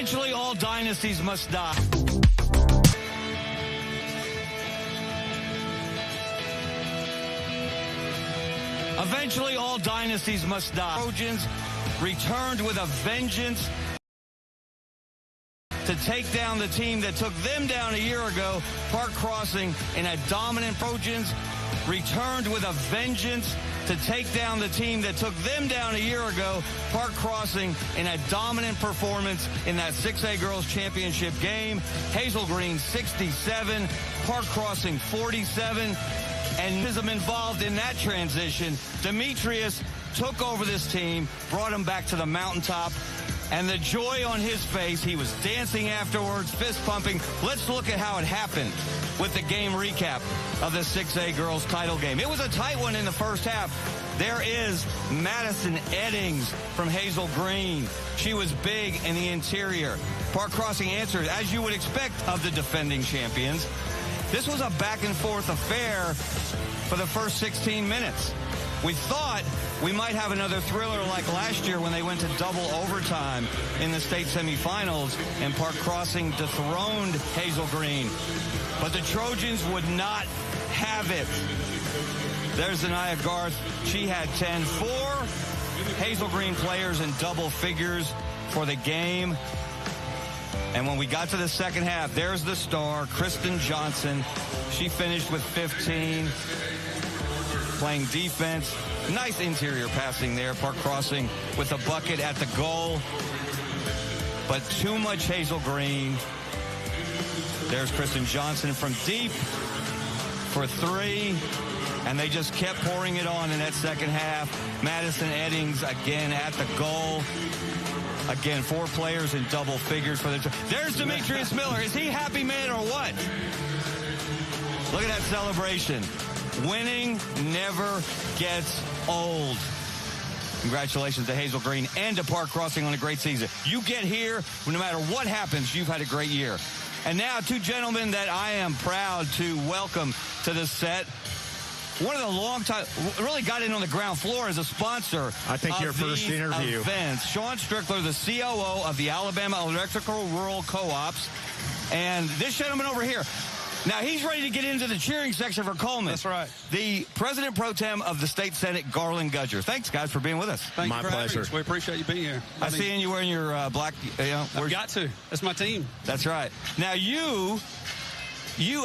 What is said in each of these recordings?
Eventually, all dynasties must die. Eventually, all dynasties must die. Trojans returned with a vengeance to take down the team that took them down a year ago, Park Crossing, in a dominant. Trojans returned with a vengeance to take down the team that took them down a year ago, Park Crossing, in a dominant performance in that 6A Girls Championship game. Hazel Green 67, Park Crossing 47, and ism involved in that transition. Demetrius took over this team, brought him back to the mountaintop, and the joy on his face, he was dancing afterwards, fist pumping. Let's look at how it happened with the game recap of the 6A girls title game. It was a tight one in the first half. There is Madison Eddings from Hazel Green. She was big in the interior. Park Crossing answered, as you would expect of the defending champions. This was a back and forth affair for the first 16 minutes. We thought we might have another thriller like last year when they went to double overtime in the state semifinals and Park Crossing dethroned Hazel Green. But the Trojans would not have it. There's Anaya Garth. She had 10. 4 Hazel Green players in double figures for the game. And when we got to the second half, there's the star, Kristen Johnson. She finished with 15. Playing defense. Nice interior passing there. Park Crossing with a bucket at the goal. But too much Hazel Green. There's Kristen Johnson from deep for 3. And they just kept pouring it on in that second half. Madison Eddings again at the goal. Again, 4 players in double figures for the... There's Demetrius Miller. Is he happy man or what? Look at that celebration. Winning never gets old. Congratulations to Hazel Green and to Park Crossing on a great season. You get here, no matter what happens, you've had a great year. And now 2 gentlemen that I am proud to welcome to the set. One of the long time, really got in on the ground floor as a sponsor. I think your first interview. Events. Sean Strickler, the COO of the Alabama Electrical Rural Co-ops. And this gentleman over here. Now, he's ready to get into the cheering section for Cullman. That's right. The President Pro Tem of the State Senate, Garland Gudger. Thanks, guys, for being with us. My pleasure. We appreciate you being here. I see you wearing your black... I've got to. That's my team. That's right. Now, you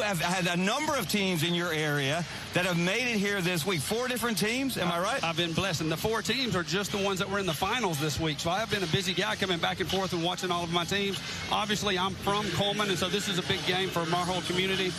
have had a number of teams in your area that have made it here this week. 4 different teams, am I right? I've been blessed, and the 4 teams are just the ones that were in the finals this week. So I have been a busy guy coming back and forth and watching all of my teams. Obviously, I'm from Cullman, and so this is a big game for our whole community.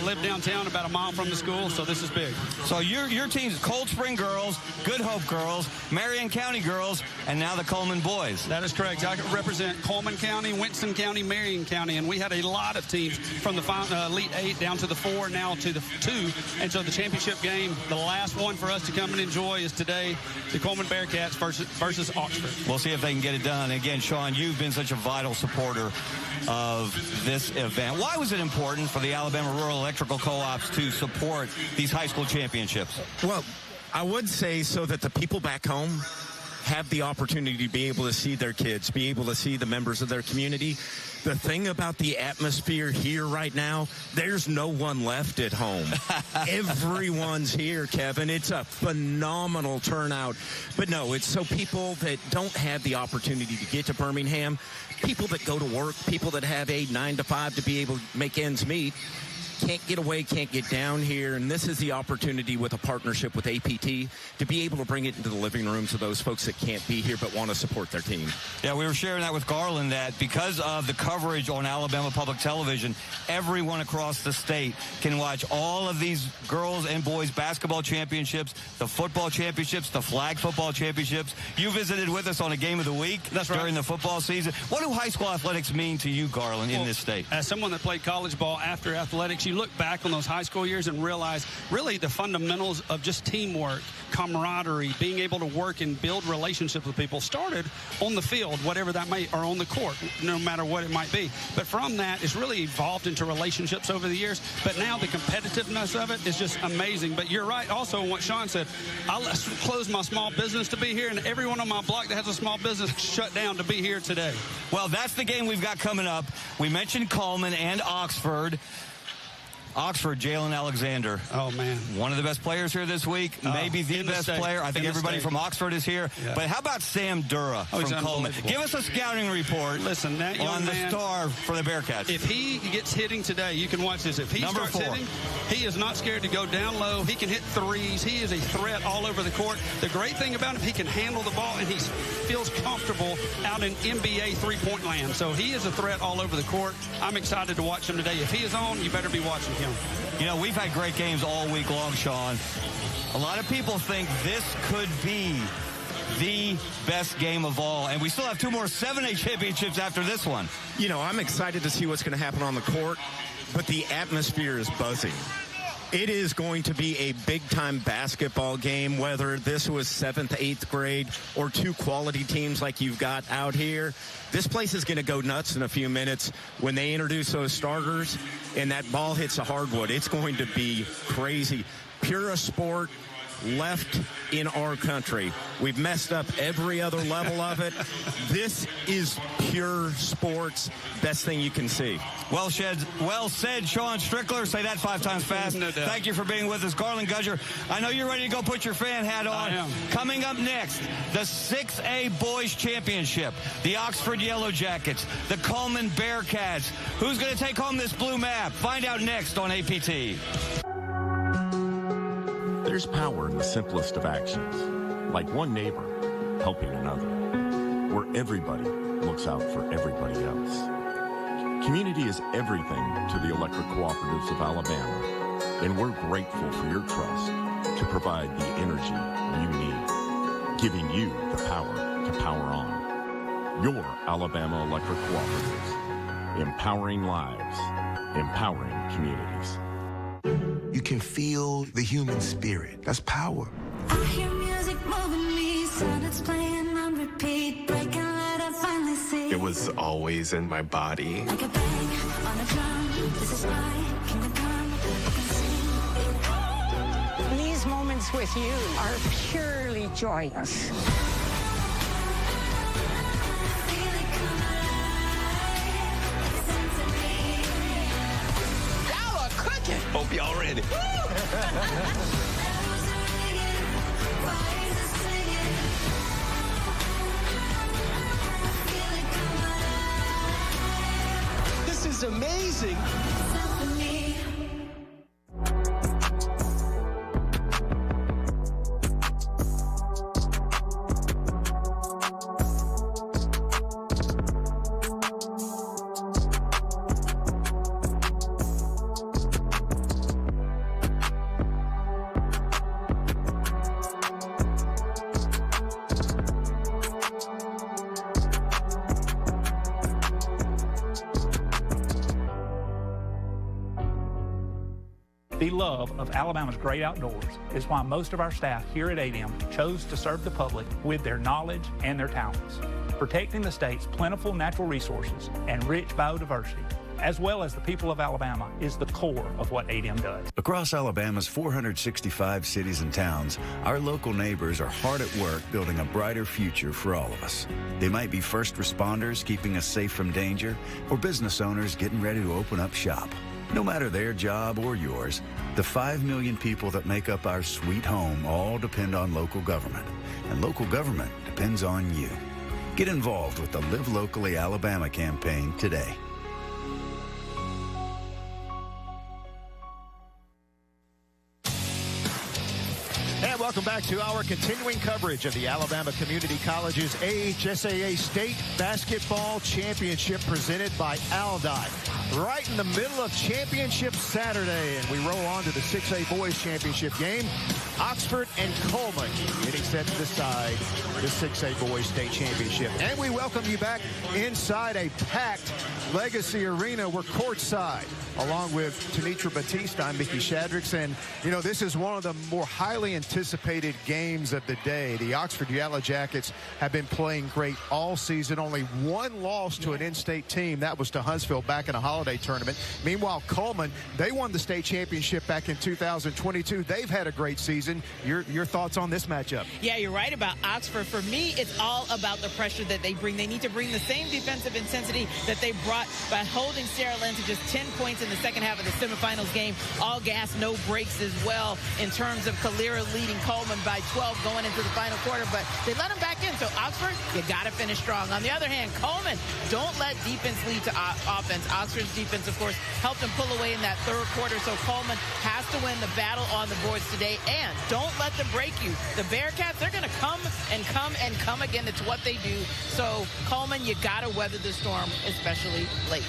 Live downtown about a mile from the school, so this is big. So your team's Cold Spring Girls, Good Hope Girls, Marion County Girls, and now the Cullman Boys. That is correct. I represent Cullman County, Winston County, Marion County, and we had a lot of teams from the Elite 8 down to the 4, now to the 2. And so the championship game, the last one for us to come and enjoy is today, the Cullman Bearcats versus Oxford. We'll see if they can get it done. Again, Sean, you've been such a vital supporter of this event. Why was it important for the Alabama Rural Electrical Co-ops to support these high school championships? Well, I would say so that the people back home have the opportunity to be able to see their kids, be able to see the members of their community. The thing about the atmosphere here right now, there's no one left at home. Everyone's here, Kevin. It's a phenomenal turnout. But no, it's so people that don't have the opportunity to get to Birmingham, people that go to work, people that have a 9 to 5 to be able to make ends meet, can't get away, can't get down here, and this is the opportunity with a partnership with APT to be able to bring it into the living rooms of those folks that can't be here but want to support their team. Yeah, we were sharing that with Garland, that because of the coverage on Alabama Public Television, everyone across the state can watch all of these girls and boys basketball championships, the football championships, the flag football championships. You visited with us on a game of the week. That's right. During the football season. What do high school athletics mean to you, Garland, in this state? As someone that played college ball after athletics, you look back on those high school years and realize really the fundamentals of just teamwork, camaraderie, being able to work and build relationships with people started on the field, whatever that may, or on the court, no matter what it might be. But from that, it's really evolved into relationships over the years. But now the competitiveness of it is just amazing. But you're right also in what Sean said. I closed my small business to be here, and everyone on my block that has a small business shut down to be here today. Well, that's the game we've got coming up. We mentioned Cullman and Oxford. Oxford, Jalen Alexander. Oh, man. One of the best players here this week. Maybe the best player. I think everybody from Oxford is here. Yeah. But how about Sam Dura from Cullman? Give us a scouting report. Listen, that young on the man, star for the Bearcats. If he gets hitting today, you can watch this. If he starts hitting, he is not scared to go down low. He can hit threes. He is a threat all over the court. The great thing about him, he can handle the ball, and he feels comfortable out in NBA three-point land. So he is a threat all over the court. I'm excited to watch him today. If he is on, you better be watching him. You know, we've had great games all week long, Sean. A lot of people think this could be the best game of all, and we still have 2 more 7A championships after this one. You know, I'm excited to see what's going to happen on the court, but the atmosphere is buzzing. It is going to be a big-time basketball game, whether this was 7th, 8th grade, or 2 quality teams like you've got out here. This place is going to go nuts in a few minutes when they introduce those starters and that ball hits the hardwood. It's going to be crazy. Pure sport left in our country. We've messed up every other level of it. This is pure sports. Best thing you can see. Well said, Sean Strickler. Say that 5 times fast. No doubt. Thank you for being with us. Garland Gudger, I know you're ready to go put your fan hat on. I am. Coming up next, the 6A Boys Championship. The Oxford Yellow Jackets. The Cullman Bearcats. Who's going to take home this blue map? Find out next on APT. There's power in the simplest of actions, like one neighbor helping another, where everybody looks out for everybody else. Community is everything to the electric cooperatives of Alabama, and we're grateful for your trust to provide the energy you need, giving you the power to power on. Your Alabama Electric Cooperatives, empowering lives, empowering communities. You can feel the human spirit. That's power. I hear music moving me, sound it's playing on repeat, breaking light, I finally see. It was always in my body. Like a bang on a drum, this is my kingdom come, I can sing. These moments with you are purely joyous. Hope y'all ready. This is amazing. The love of Alabama's great outdoors is why most of our staff here at ADM chose to serve the public with their knowledge and their talents. Protecting the state's plentiful natural resources and rich biodiversity, as well as the people of Alabama, is the core of what ADM does. Across Alabama's 465 cities and towns, our local neighbors are hard at work building a brighter future for all of us. They might be first responders keeping us safe from danger, or business owners getting ready to open up shop. No matter their job or yours, the 5 million people that make up our sweet home all depend on local government, and local government depends on you. Get involved with the Live Locally Alabama campaign today. And welcome back to our continuing coverage of the Alabama Community College's AHSAA State Basketball Championship presented by Aldine. Right in the middle of Championship Saturday, and we roll on to the 6A Boys Championship game. Oxford and Cullman getting set to decide the 6A Boys State Championship. And we welcome you back inside a packed Legacy Arena. We're courtside along with Tanitra Batista. I'm Mickey Shadrix, and, you know, this is one of the more highly anticipated games of the day. The Oxford Yellow Jackets have been playing great all season. Only one loss to an in-state team. That was to Huntsville back in a holiday tournament. Meanwhile, Cullman, they won the state championship back in 2022. They've had a great season. Your thoughts on this matchup? Yeah, you're right about Oxford. For me, it's all about the pressure that they bring. They need to bring the same defensive intensity that they brought by holding Sarah Lynn to just 10 points in the second half of the semifinals game. All gas, no breaks as well in terms of Calera leading Cullman by 12 going into the final quarter, but they let them back in. So Oxford, you got to finish strong. On the other hand, Cullman, don't let defense lead to offense. Oxford's defense, of course, helped them pull away in that third quarter, so Cullman has to win the battle on the boards today, and don't let them break you. The Bearcats, they're going to come and come and come again. It's what they do. So Cullman, you got to weather the storm, especially late.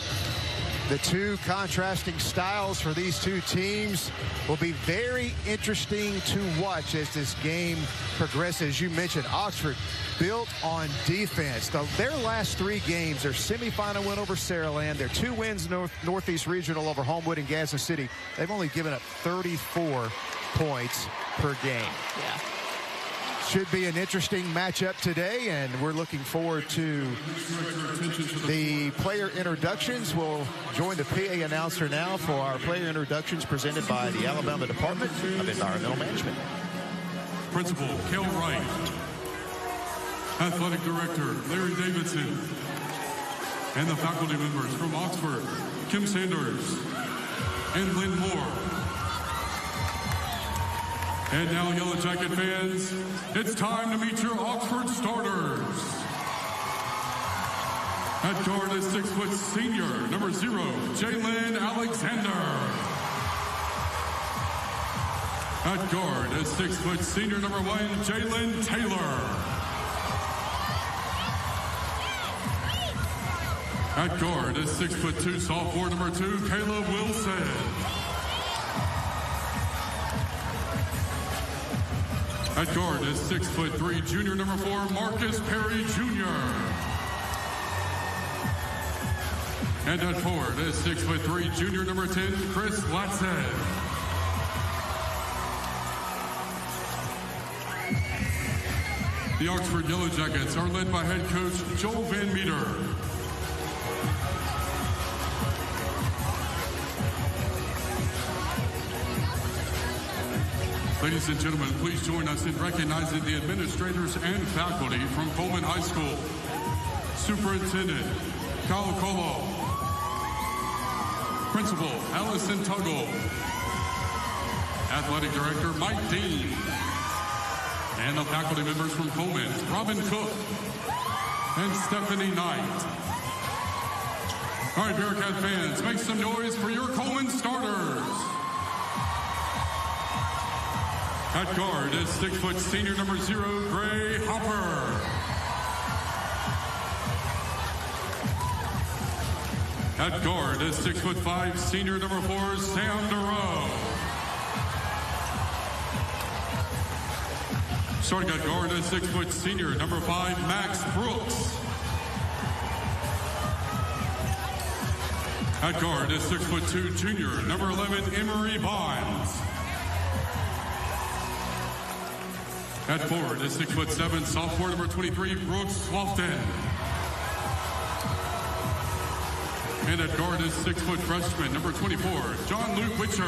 The two contrasting styles for these two teams will be very interesting to watch as this game progresses. You mentioned Oxford built on defense. Their last three games, their semifinal win over Saraland, their two wins Northeast Regional over Homewood and Gadsden City, they've only given up 34 points per game. Yeah. Should be an interesting matchup today, and we're looking forward to the player introductions. We'll join the PA announcer now for our player introductions presented by the Alabama Department of Environmental Management. Principal Kel Wright, Athletic Director Larry Davidson, and the faculty members from Oxford, Kim Sanders and Lynn Moore. And now, Yellow Jacket fans, it's time to meet your Oxford starters. At guard is 6-foot senior, number 0, Jalen Alexander. At guard is 6-foot senior, number 1, Jalen Taylor. At guard is 6'2", sophomore, number 2, Caleb Wilson. At guard is 6'3", junior number 4, Marcus Perry Jr. And at forward is 6'3", junior number 10, Chris Latson. The Oxford Yellow Jackets are led by head coach Joel Van Meter. Ladies and gentlemen, please join us in recognizing the administrators and faculty from Cullman High School. Superintendent Kyle Colo. Principal Allison Tuggle. Athletic Director Mike Dean. And the faculty members from Cullman, Robin Cook and Stephanie Knight. All right, Bearcat fans, make some noise for your Cullman starters. At guard is 6' senior number 0, Gray Hopper. At guard is 6'5", senior number 4, Sam Duro. Starting at guard is 6' senior number 5, Max Brooks. At guard is 6'2", junior number 11, Emery Bonds. At forward is 6'7", sophomore number 23, Brooks Swalton. And at guard is 6' freshman number 24, John Luke Witcher.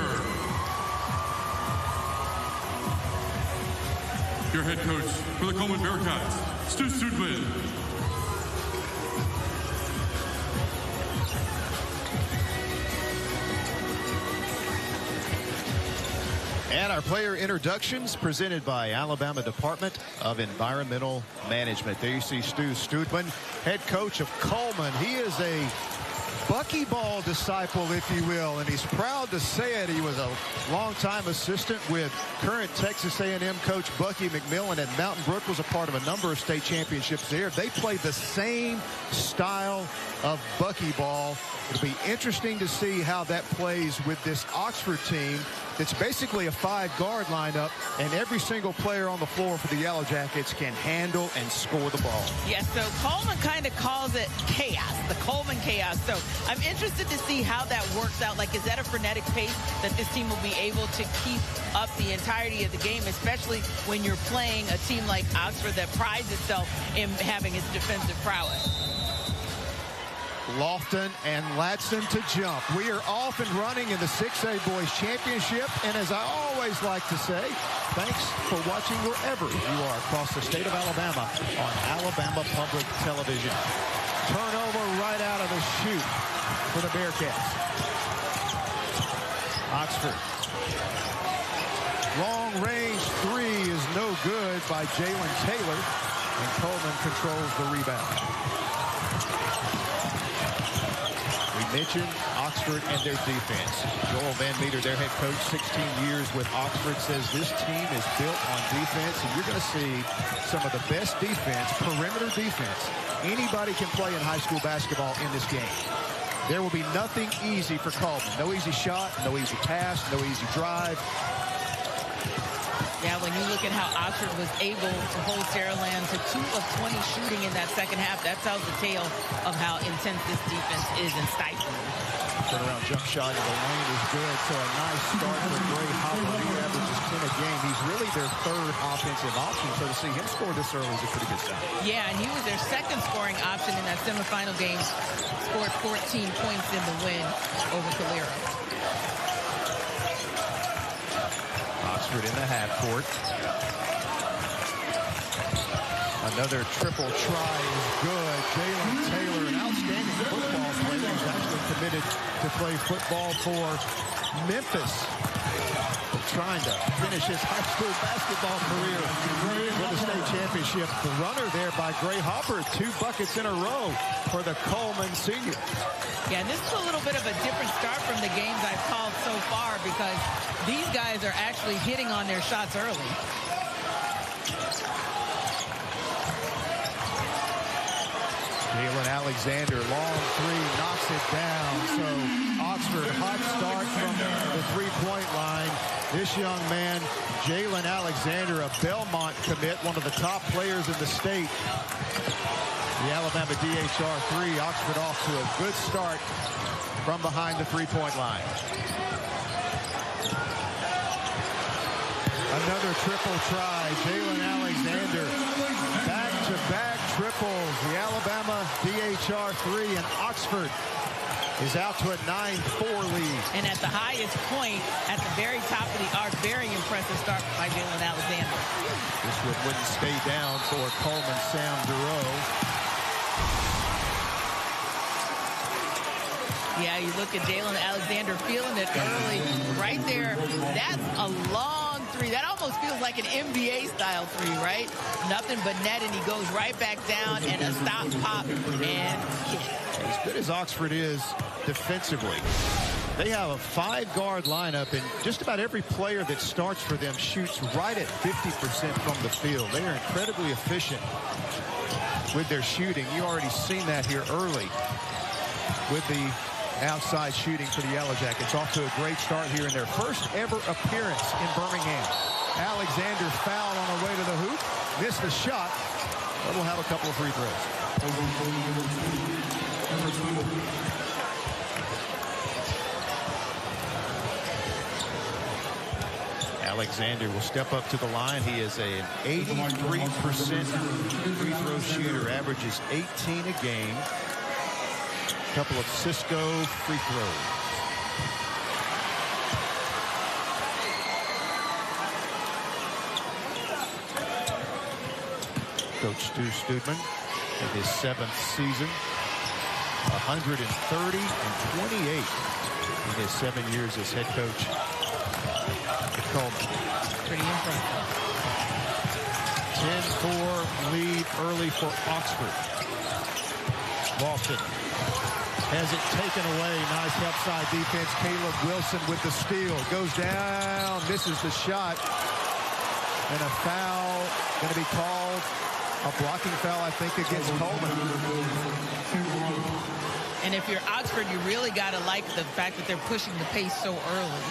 Your head coach for the Cullman Bearcats, Stu Studman. And our player introductions presented by Alabama Department of Environmental Management. There you see Stu Studman, head coach of Cullman. He is a buckyball disciple, if you will, and he's proud to say it. He was a longtime assistant with current Texas A&M coach Bucky McMillan, and Mountain Brook was a part of a number of state championships there. They play the same style of buckyball. It'll be interesting to see how that plays with this Oxford team. It's basically a 5-guard lineup, and every single player on the floor for the Yellow Jackets can handle and score the ball. Yes, so Cullman kind of calls it chaos, the Cullman chaos. So I'm interested to see how that works out. Like, is that a frenetic pace that this team will be able to keep up the entirety of the game, especially when you're playing a team like Oxford that prides itself in having its defensive prowess? Lofton and Ladson to jump. We are off and running in the 6A Boys Championship. And as I always like to say, thanks for watching wherever you are across the state of Alabama on Alabama Public Television. Turnover right out of the chute for the Bearcats. Oxford. Long range three is no good by Jalen Taylor. And Cullman controls the rebound. Mentioned Oxford and their defense. Joel Van Meter, their head coach, 16 years with Oxford, says this team is built on defense, and you're going to see some of the best defense, perimeter defense, anybody can play in high school basketball in this game. There will be nothing easy for Cullman. No easy shot, no easy pass, no easy drive. Yeah, when you look at how Oxford was able to hold Saraland to 2 of 20 shooting in that second half, that tells the tale of how intense this defense is and stifling. Turnaround jump shot in the lane is good, so a nice start for Gray Hopper. He averages 10 a game. He's really their third offensive option, so to see him score this early is a pretty good sign. Yeah, and he was their second scoring option in that semifinal game. Scored 14 points in the win over Calera. Oxford in the half court. Another triple try is good. Jalen Taylor, an outstanding football player. He's actually committed to play football for Memphis. Trying to finish his high school basketball career with the state championship. The runner there by Gray Hopper. 2 buckets in a row for the Cullman senior. Yeah, and this is a little bit of a different start from the games I've called so far because these guys are actually hitting on their shots early. Jalen Alexander, long three, knocks it down. So Oxford, hot start from the three-point line. This young man, Jalen Alexander, a Belmont commit, one of the top players in the state. The Alabama DHR3, Oxford off to a good start from behind the three-point line. Another triple try, Jalen Alexander. Back-to-back triples. The Alabama DHR3 and Oxford is out to a 9-4 lead. And at the highest point, at the very top of the arc, very impressive start by Jalen Alexander. This one wouldn't stay down for Cullman Sam Duro. Yeah, you look at Jalen Alexander feeling it early. Right there, that's a long three. That almost feels like an NBA-style three, right? Nothing but net, and he goes right back down, and a stop, pop, and kick. As good as Oxford is defensively, they have a 5-guard lineup, and just about every player that starts for them shoots right at 50% from the field. They are incredibly efficient with their shooting. You already seen that here early with the outside shooting for the Yellow Jackets. Off to a great start here in their first ever appearance in Birmingham. Alexander fouled on the way to the hoop, missed the shot, but we'll have a couple of free throws. Alexander will step up to the line. He is an 83% free throw shooter, averages 18 a game. Couple of Cisco free throws. Coach Stu Studman in his 7th season. 130 and 28 in his 7 years as head coach at Cullman. Pretty impressive. 10-4 lead early for Oxford. Lofton has it taken away. Nice help side defense. Caleb Wilson with the steal. Goes down, misses the shot. And a foul going to be called. A blocking foul, I think, against Cullman. And if you're Oxford, you really got to like the fact that they're pushing the pace so early.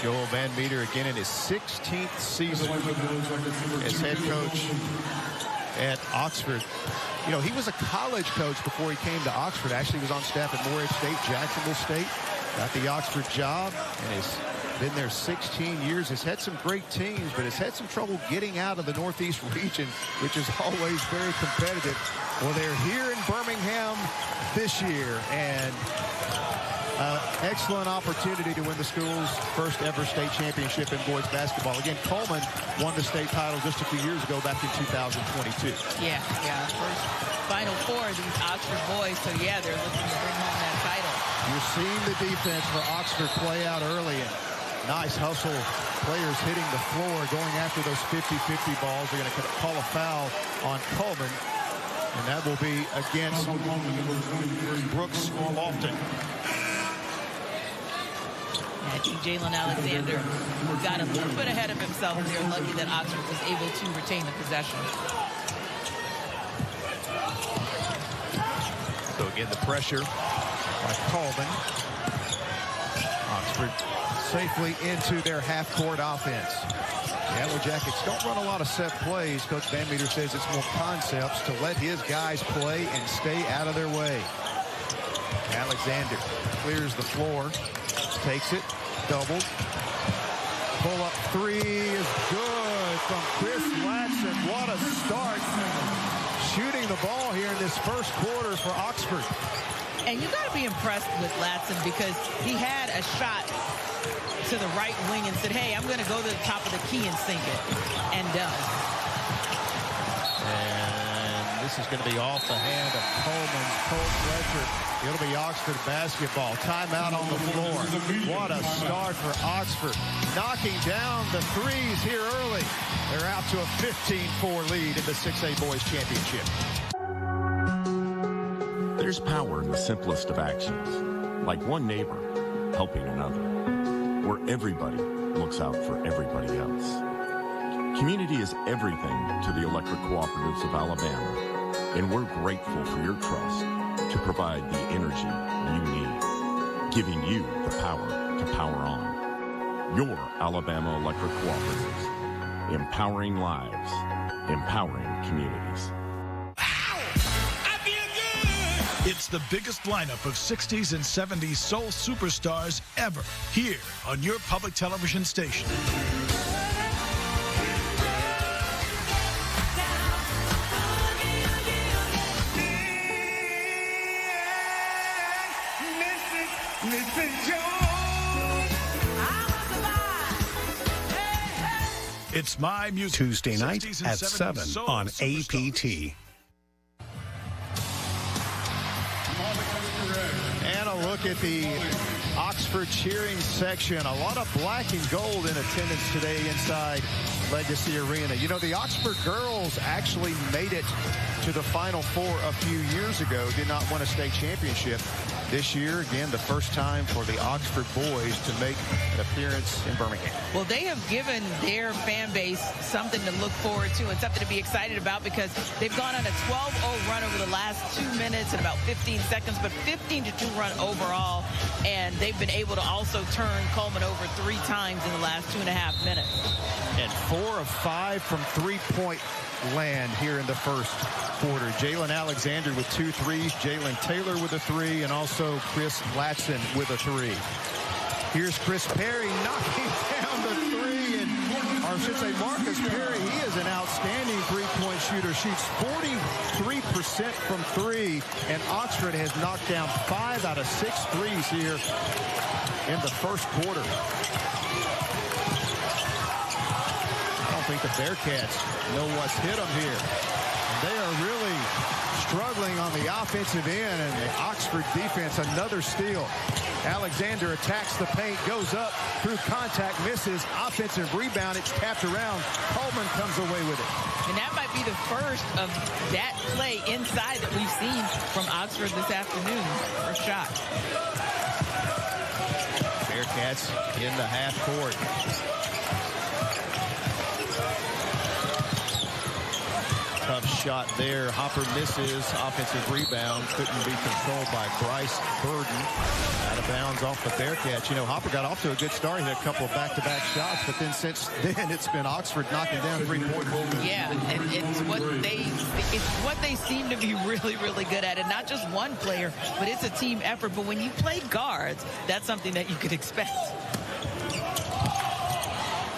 Joel Van Meter again in his 16th season as head coach at Oxford. You know, he was a college coach before he came to Oxford. Actually, he was on staff at Morehead State, Jacksonville State. Got the Oxford job and has been there 16 years. Has had some great teams, but has had some trouble getting out of the Northeast region, which is always very competitive. Well, they're here in Birmingham this year, and excellent opportunity to win the school's first ever state championship in boys basketball. Again, Cullman won the state title just a few years ago, back in 2022. Yeah, first Final Four, these Oxford boys. So, yeah, they're looking to bring home that title. You're seeing the defense for Oxford play out early. And nice hustle. Players hitting the floor, going after those 50-50 balls. They're going to call a foul on Cullman. And that will be against Brooks Lofton. I think Jalen Alexander got a little bit ahead of himself, and they're lucky that Oxford was able to retain the possession. So again, the pressure by Cullman. Oxford safely into their half-court offense. The Yellow Jackets don't run a lot of set plays. Coach Van Meter says it's more concepts to let his guys play and stay out of their way. Alexander clears the floor, takes it, doubled. Pull-up three is good from Chris Latson. What a start. Shooting the ball here in this first quarter for Oxford. And you got to be impressed with Latson because he had a shot to the right wing and said, hey, I'm going to go to the top of the key and sink it, and does. And this is going to be off the hand of Coleman's Colt Fletcher. It'll be Oxford basketball. Timeout on the floor. What a start for Oxford. Knocking down the threes here early. They're out to a 15-4 lead in the 6A Boys Championship. There's power in the simplest of actions, like one neighbor helping another, where everybody looks out for everybody else. Community is everything to the electric cooperatives of Alabama, and we're grateful for your trust to provide the energy you need, giving you the power to power on. Your Alabama Electric Cooperatives, empowering lives, empowering communities. It's the biggest lineup of 60s and 70s soul superstars ever, here on your public television station. It's My Music. Tuesday night at 7 on APT. And a look at the Oxford cheering section. A lot of black and gold in attendance today inside Legacy Arena. You know, the Oxford girls actually made it to the Final Four a few years ago. Did not win a state championship. This year, again, the first time for the Oxford boys to make an appearance in Birmingham. Well, they have given their fan base something to look forward to and something to be excited about because they've gone on a 12-0 run over the last 2 minutes and about 15 seconds, but 15-2 run overall. And they've been able to also turn Cullman over 3 times in the last 2.5 minutes. And 4 of 5 from three-point land here in the first quarter. Jalen Alexander with 2 threes, Jalen Taylor with a 3, and also Chris Latson with a 3. Here's Chris Perry knocking down the 3, or I should say Marcus Perry. He is an outstanding three-point shooter. Shoots 43% from 3, and Oxford has knocked down 5 out of 6 threes here in the first quarter. I think the Bearcats know what's hit them here. They are really struggling on the offensive end, and the Oxford defense, another steal. Alexander attacks the paint, goes up through contact, misses. Offensive rebound, it's tapped around. Cullman comes away with it. And that might be the first of that play inside that we've seen from Oxford this afternoon. First shot. Bearcats in the half court. Tough shot there. Hopper misses. Offensive rebound. Couldn't be controlled by Bryce Burden. Out of bounds off the Bearcats. You know, Hopper got off to a good start. He had a couple of back-to-back shots, but then since then it's been Oxford knocking down three-pointers. Yeah, and it's what they seem to be really, really good at. And not just one player, but it's a team effort. But when you play guards, that's something that you could expect.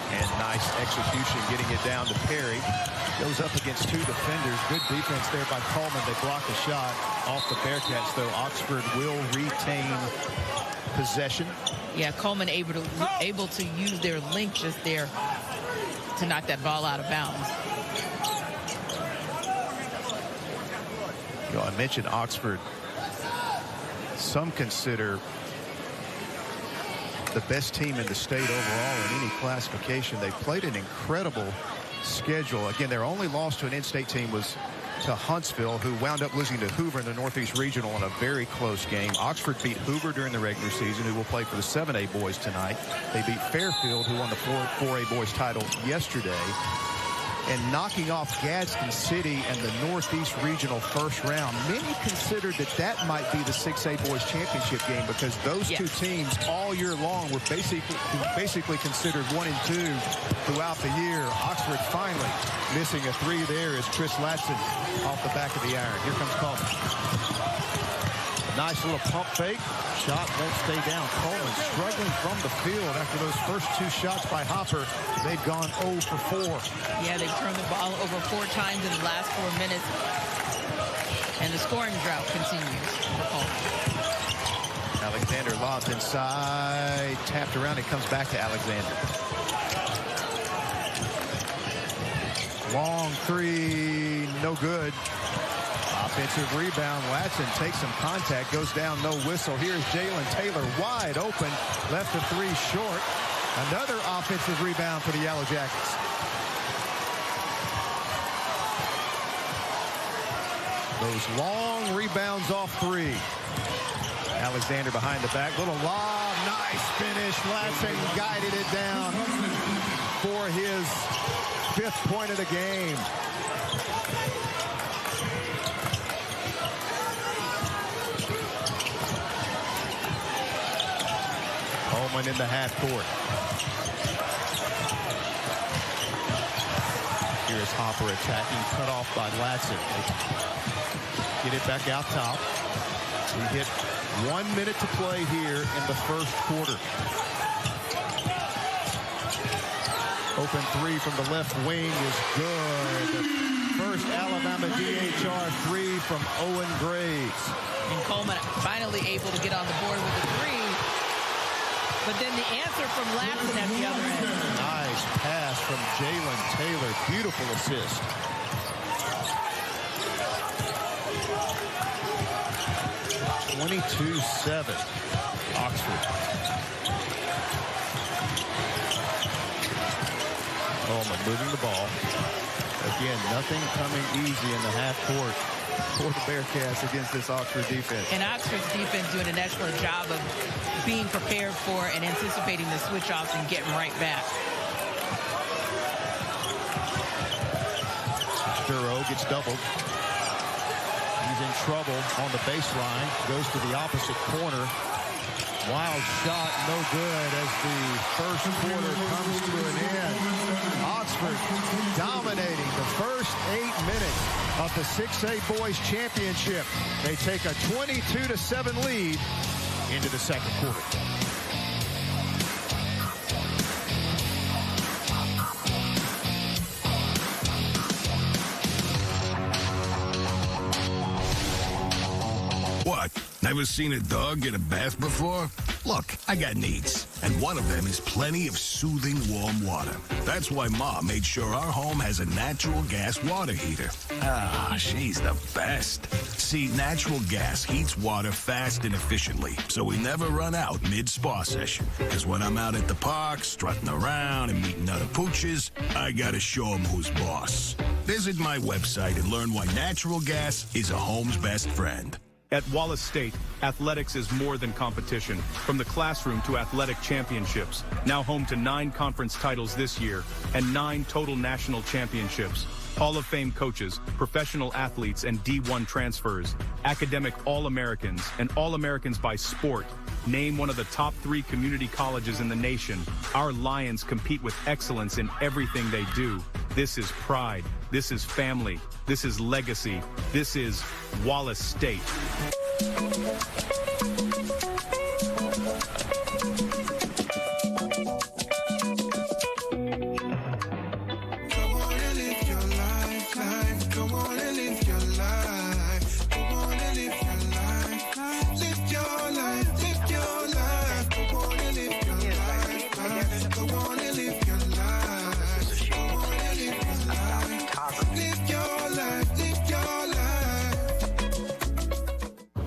And nice execution, getting it down to Perry. Goes up against two defenders. Good defense there by Cullman. They block the shot off the Bearcats, though. Oxford will retain possession. Yeah, Cullman able to use their length just there to knock that ball out of bounds. You know, I mentioned Oxford. Some consider the best team in the state overall in any classification. They played an incredible schedule. Again, their only loss to an in-state team was to Huntsville, who wound up losing to Hoover in the Northeast Regional in a very close game. Oxford beat Hoover during the regular season, who will play for the 7A boys tonight. They beat Fairfield, who won the 4A boys title yesterday. And knocking off Gadsden City and the Northeast Regional first round. Many considered that might be the 6A boys championship game, because those two teams all year long were basically considered 1 and 2 throughout the year. Oxford finally missing a three there is Chris Latson off the back of the iron. Here comes Cullman. Nice little pump fake. Shot won't stay down. Cullman struggling from the field after those first two shots by Hopper. They've gone 0 for 4. Yeah, they've turned the ball over 4 times in the last 4 minutes. And the scoring drought continues for Cullman. Alexander lobs inside. Tapped around. It comes back to Alexander. Long three. No good. Offensive rebound. Latson takes some contact, goes down, no whistle. Here's Jalen Taylor wide open, left the three short. Another offensive rebound for the Yellow Jackets. Those long rebounds off three. Alexander behind the back, little lob, nice finish. Latson guided it down for his 5th point of the game. Cullman in the half court. Here's Hopper attacking, cut off by Latson. Get it back out top. We hit 1 minute to play here in the first quarter. Open three from the left wing is good. First Alabama DHR three from Owen Graves. And Cullman finally able to get on the board with a three. But then the answer from Latson at the other end. Nice pass from Jalen Taylor. Beautiful assist. (22-7) Oxford. Cullman moving the ball. Again, nothing coming easy in the half court for the Bearcats against this Oxford defense. And Oxford's defense doing an excellent job of being prepared for and anticipating the switch-offs and getting right back. Duro gets doubled. He's in trouble on the baseline. Goes to the opposite corner. Wild shot, no good as the first quarter comes to an end. Oxford dominating the first 8 minutes of the 6A Boys Championship. They take a 22-7 lead into the second quarter. What? Never seen a dog get a bath before? Look, I got needs, and one of them is plenty of soothing warm water. That's why Ma made sure our home has a natural gas water heater. Ah, she's the best. See, natural gas heats water fast and efficiently, so we never run out mid-spa session. Because when I'm out at the park, strutting around and meeting other pooches, I gotta show them who's boss. Visit my website and learn why natural gas is a home's best friend. At Wallace State, athletics is more than competition. From the classroom to athletic championships, now home to 9 conference titles this year and 9 total national championships. Hall of Fame coaches, professional athletes, and D1 transfers, academic All-Americans, and All-Americans by sport. Name one of the top 3 community colleges in the nation. Our Lions compete with excellence in everything they do. This is pride. This is family. This is legacy. This is Wallace State.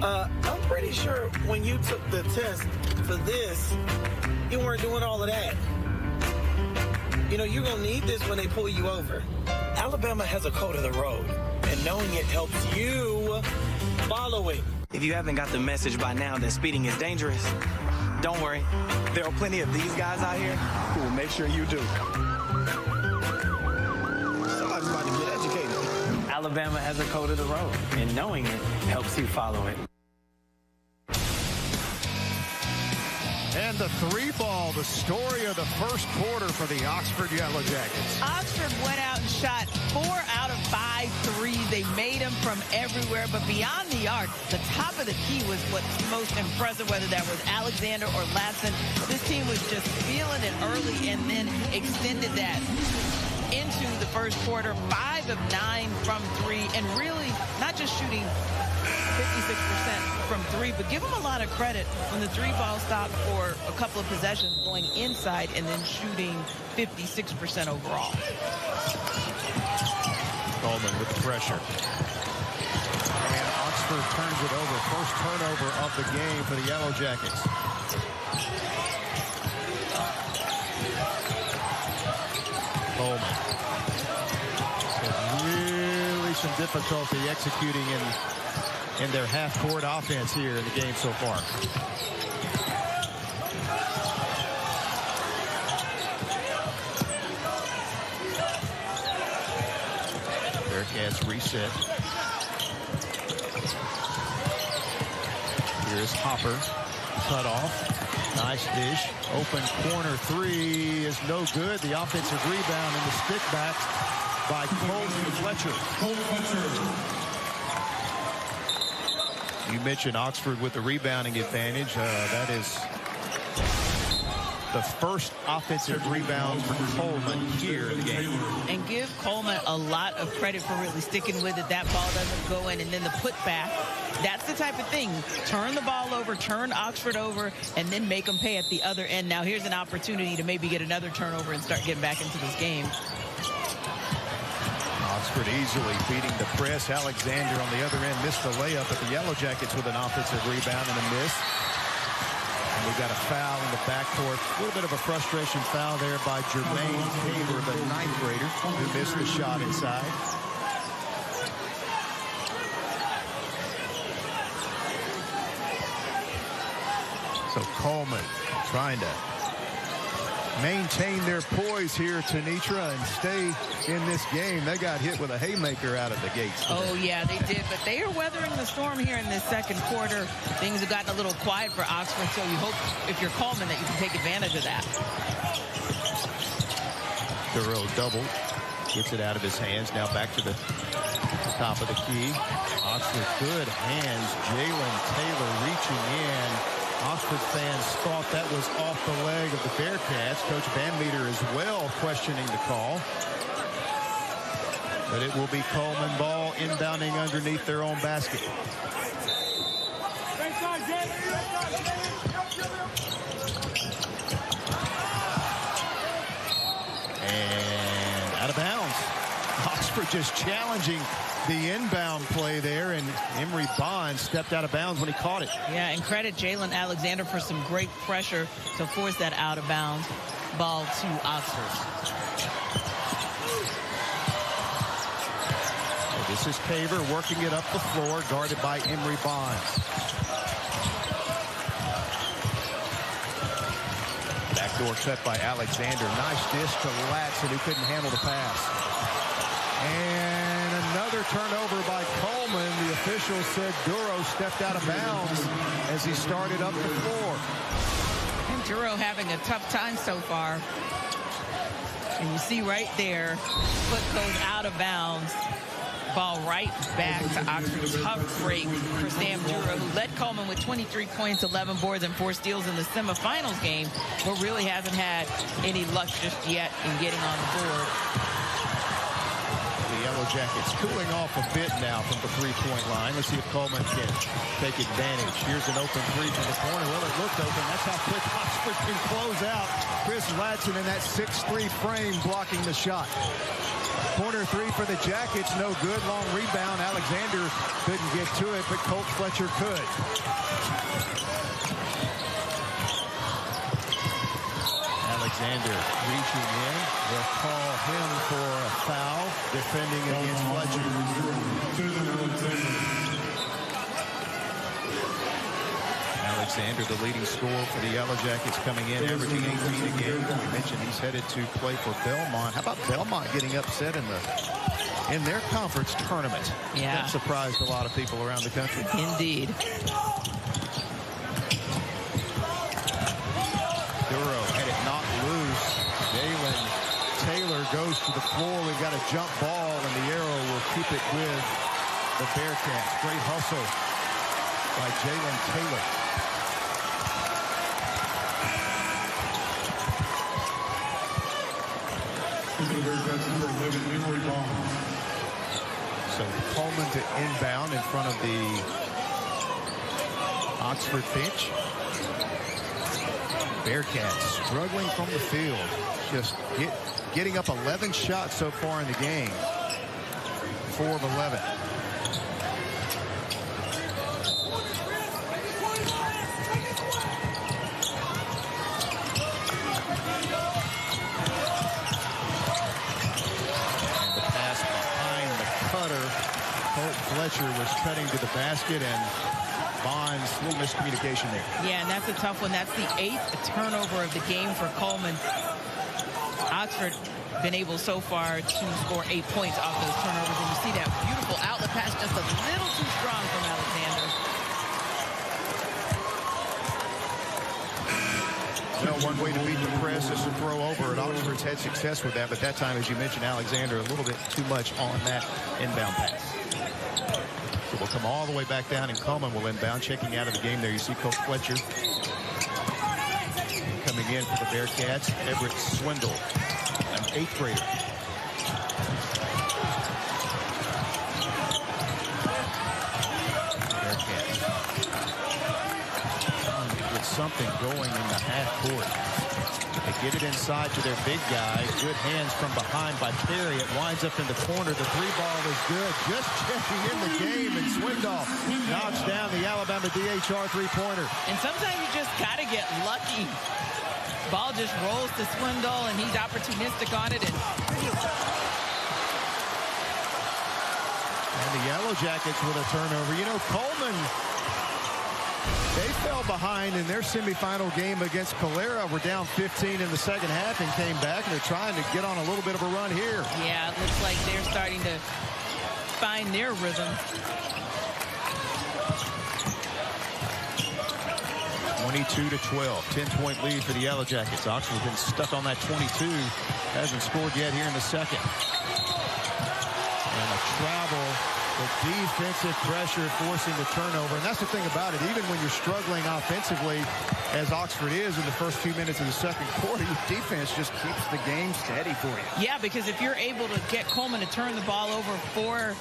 I'm pretty sure when you took the test for this, you weren't doing all of that. You know, you're going to need this when they pull you over. Alabama has a code of the road, and knowing it helps you follow it. If you haven't got the message by now that speeding is dangerous, don't worry. There are plenty of these guys out here who will make sure you do. Somebody's about to get educated. Alabama has a code of the road, and knowing it helps you follow it. And the 3-ball, the story of the first quarter for the Oxford Yellow Jackets. Oxford went out and shot 4 out of 5 threes. They made them from everywhere, but beyond the arc, the top of the key was what's most impressive, whether that was Alexander or Latson. This team was just feeling it early and then extended that into the first quarter. 5 of 9 from 3, and really not just shooting 56% from 3, but give them a lot of credit when the 3-ball stopped for a couple of possessions, going inside and then shooting 56% overall. Cullman with the pressure. And Oxford turns it over. First turnover of the game for the Yellow Jackets. Cullman. Really some difficulty executing in their half-court offense here in the game so far. Bearcats reset. Here's Hopper. Cut off. Nice dish. Open corner 3 is no good. The offensive rebound and the stick back by Colton Fletcher. You mentioned Oxford with the rebounding advantage. That is the first offensive rebound for Cullman here in the game. And give Cullman a lot of credit for really sticking with it. That ball doesn't go in, and then the putback. That's the type of thing. Turn the ball over, turn Oxford over, and then make them pay at the other end. Now here's an opportunity to maybe get another turnover and start getting back into this game. Oxford easily beating the press. Alexander on the other end missed the layup, but the Yellow Jackets with an offensive rebound and a miss. And we got a foul in the backcourt. A little bit of a frustration foul there by Jermaine Taylor, the 9th grader, who missed the shot inside. So Cullman trying to maintain their poise here, Tanitra, and stay in this game. They got hit with a haymaker out of the gates today. Oh, yeah, they did. But they are weathering the storm here in this second quarter. Things have gotten a little quiet for Oxford, so you hope, if you're Cullman, that you can take advantage of that. Thorough double. Gets it out of his hands. Now back to the top of the key. Oxford, good hands. Jalen Taylor reaching in. Oxford fans thought that was off the leg of the Bearcats. Coach Banmeter as well questioning the call. But it will be Cullman ball inbounding underneath their own basket. And out of bounds. Oxford just challenging the inbound play there, and Emory Bond stepped out of bounds when he caught it. Yeah, and credit Jalen Alexander for some great pressure to force that out of bounds ball to Oxford. So this is Paver working it up the floor, guarded by Emory Bond. Backdoor cut by Alexander. Nice dish to Latson, who couldn't handle the pass. And another turnover by Cullman. The official said Duro stepped out of bounds as he started up the floor. And Duro having a tough time so far. And you see right there, foot goes out of bounds. Ball right back to Oxford. Tough break for Sam Duro, who led Cullman with 23 points, 11 boards, and 4 steals in the semifinals game, but really hasn't had any luck just yet in getting on the board. The Yellow Jackets cooling off a bit now from the three-point line. Let's see if Cullman can take advantage. Here's an open three from the corner. Well, it looked open. That's how quick Oxford can close out. Chris Ladson in that 6'3" frame blocking the shot. Corner three for the Jackets, no good. Long rebound. Alexander couldn't get to it, but Colt Fletcher could. Alexander reaching in. They'll call him for a foul, defending against Fletcher. Alexander, the leading scorer for the Yellow Jackets, coming in, averaging 18 a game. We mentioned he's headed to play for Belmont. How about Belmont getting upset in their conference tournament? Yeah. That surprised a lot of people around the country. Indeed. Duro had it knocked loose. Jalen Taylor goes to the floor. We've got a jump ball, and the arrow will keep it with the Bearcats. Great hustle by Jalen Taylor. So Cullman to inbound in front of the Oxford bench. Bearcats struggling from the field. Just getting up 11 shots so far in the game. 4 of 11. Fletcher was cutting to the basket, and Bond's a little miscommunication there. Yeah, and that's a tough one. That's the 8th turnover of the game for Cullman. Oxford been able so far to score 8 points off those turnovers, and you see that beautiful outlet pass just a little too strong from Alexander. Well, one way to beat the press is to throw over, and Oxford's had success with that, but that time, as you mentioned, Alexander, a little bit too much on that inbound pass. So we'll come all the way back down, and Cullman will inbound. Checking out of the game there, you see Coach Fletcher. Coming in for the Bearcats, Everett Swindle, an 8th grader. Bearcats trying to get something going in the half court. They get it inside to their big guy. Good hands from behind by Perry. It winds up in the corner. The 3-ball is good. Just checking in the game, and Swindoll knocks down the Alabama DHR 3-pointer. And sometimes you just got to get lucky. Ball just rolls to Swindoll, and he's opportunistic on it. And the Yellow Jackets with a turnover. You know, Cullman, they fell behind in their semifinal game against Calera. We're down 15 in the second half and came back, and they're trying to get on a little bit of a run here. Yeah, it looks like they're starting to find their rhythm. 22-12, 10-point lead for the Yellow Jackets. Oxford's been stuck on that 22. Hasn't scored yet here in the second. And a travel. The defensive pressure forcing the turnover. And that's the thing about it. Even when you're struggling offensively, as Oxford is in the first few minutes of the second quarter, your defense just keeps the game steady for you. Yeah, because if you're able to get Cullman to turn the ball over 4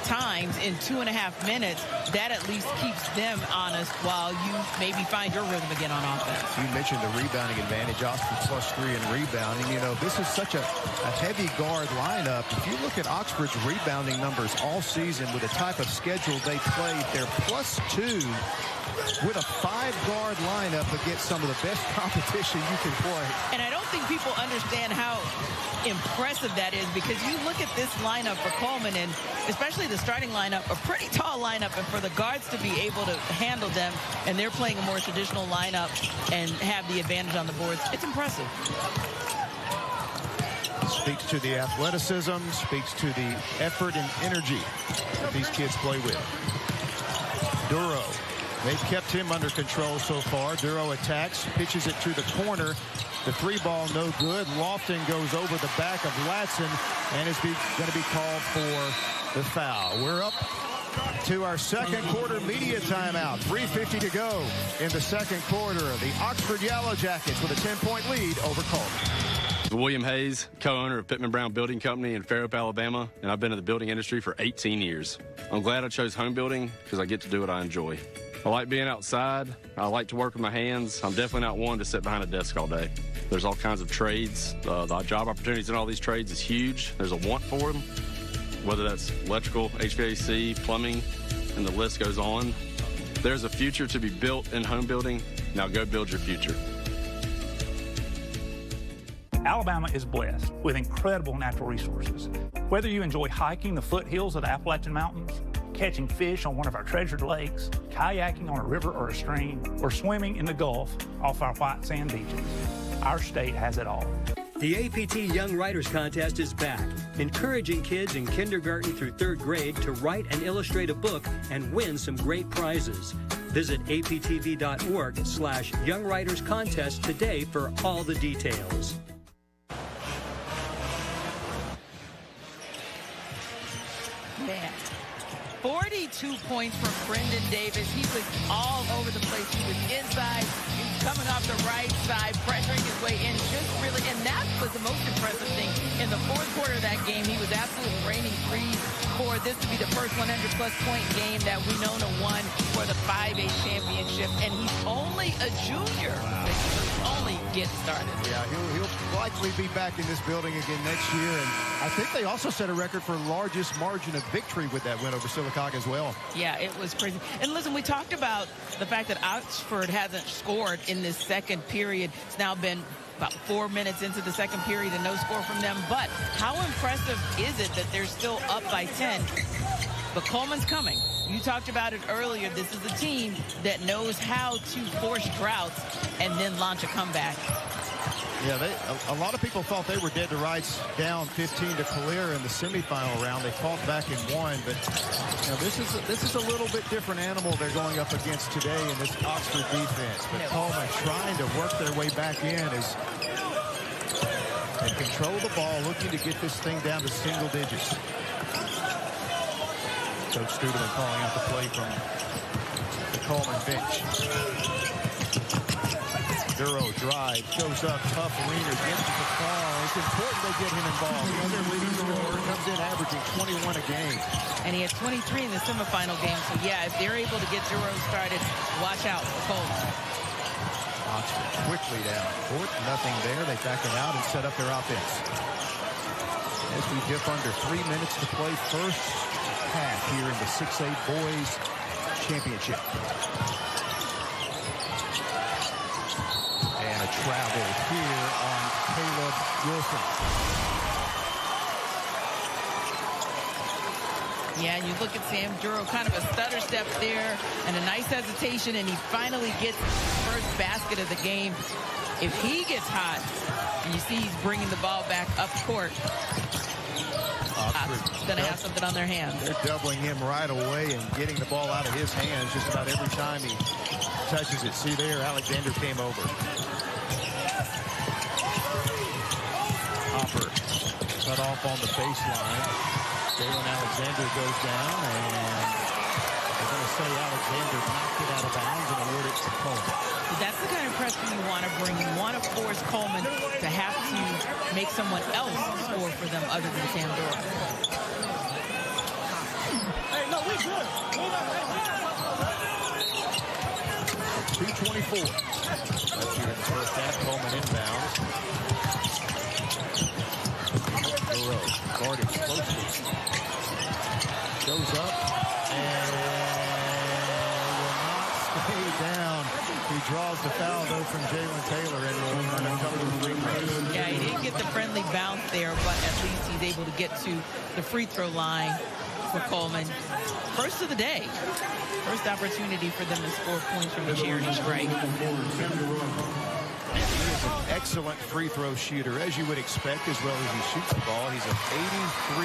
times in 2.5 minutes, that at least keeps them honest while you maybe find your rhythm again on offense. You mentioned the rebounding advantage. Oxford +3 in rebounding. You know, this is such a heavy guard lineup. If you look at Oxford's rebounding numbers all season with the type of schedule they played, they're +2 with a 5-guard lineup against some of the best competition you can play. And I don't think people understand how impressive that is, because you look at this lineup for Cullman, and especially the starting lineup, a pretty tall lineup, and for the guards to be able to handle them, and they're playing a more traditional lineup and have the advantage on the boards, it's impressive. Speaks to the athleticism, speaks to the effort and energy that these kids play with. Duro. They've kept him under control so far. Duro attacks, pitches it to the corner. The 3-ball no good. Lofton goes over the back of Latson and is going to be called for the foul. We're up to our second quarter media timeout. 3:50 to go in the second quarter. The Oxford Yellow Jackets with a 10-point lead over Cullman. William Hayes, co-owner of Pittman Brown Building Company in Fairhope, Alabama, and I've been in the building industry for 18 years. I'm glad I chose home building because I get to do what I enjoy. I like being outside. I like to work with my hands. I'm definitely not one to sit behind a desk all day. There's all kinds of trades. The job opportunities in all these trades is huge. There's a want for them, whether that's electrical, HVAC, plumbing, and the list goes on. There's a future to be built in home building. Now go build your future. Alabama is blessed with incredible natural resources. Whether you enjoy hiking the foothills of the Appalachian Mountains, catching fish on one of our treasured lakes, kayaking on a river or a stream, or swimming in the Gulf off our white sand beaches, our state has it all. The APT Young Writers Contest is back, encouraging kids in kindergarten through 3rd grade to write and illustrate a book and win some great prizes. Visit aptv.org/Young Writers Contest today for all the details. Man. 42 points from Brendan Davis. He was all over the place. He was inside. He was coming off the right side, pressuring his way in. Just really, and that was the most impressive thing. In the fourth quarter of that game, he was absolutely raining threes for this to be the first 100-plus point game that Winona won for the 5A championship. And he's only a junior. Only getting started. Yeah, he'll likely be back in this building again next year. And I think they also set a record for largest margin of victory with that win over Sylacauga as well. Yeah, it was crazy. And listen, we talked about the fact that Oxford hasn't scored in this second period. It's now been about 4 minutes into the second period and no score from them. But how impressive is it that they're still up by 10? But Cullman's coming. You talked about it earlier. This is a team that knows how to force droughts and then launch a comeback. Yeah, a lot of people thought they were dead to rights, down 15 to Calera in the semifinal round. They fought back and won, but you know, this is a little bit different animal they're going up against today in this Oxford defense. But Cullman trying to work their way back in as they control the ball, looking to get this thing down to single digits. Coach Studeman calling out the play from the Cullman bench. Duro drive, goes up, tough. Arena gets the ball. It's important they get him involved. The other leading scorer comes in averaging 21 a game. And he had 23 in the semifinal game. So, yeah, if they're able to get Duro started, watch out for Cullman. Oxford quickly down court. Nothing there. They back it out and set up their offense. As we dip under 3 minutes to play first half here in the 6A Boys Championship. And a travel here on Caleb Wilson. Yeah, and you look at Sam Duro, kind of a stutter step there and a nice hesitation, and he finally gets the first basket of the game. If he gets hot, and you see he's bringing the ball back up court, Oxford's going to have something on their hands. They're doubling him right away and getting the ball out of his hands just about every time he touches it. See there, Alexander came over. Hopper cut off on the baseline. Jalen Alexander goes down, and they're going to say Alexander knocked it out of bounds and award it to Cullman. That's the kind of pressure you want to bring. You want to force Cullman to have to make someone else score for them other than Sam Duro. Hey, no, we good. 2:24. That's here in the first half. Cullman inbounds. Duro guarded closely. Goes up and will not stay down. He draws the foul, though, from Jalen Taylor, and will run a couple of free throws. Yeah, he didn't get the friendly bounce there, but at least he's able to get to the free throw line for Cullman. First of the day. First opportunity for them to score points from the charity stripe. He is an excellent free throw shooter, as you would expect, as well as he shoots the ball. He's an 83%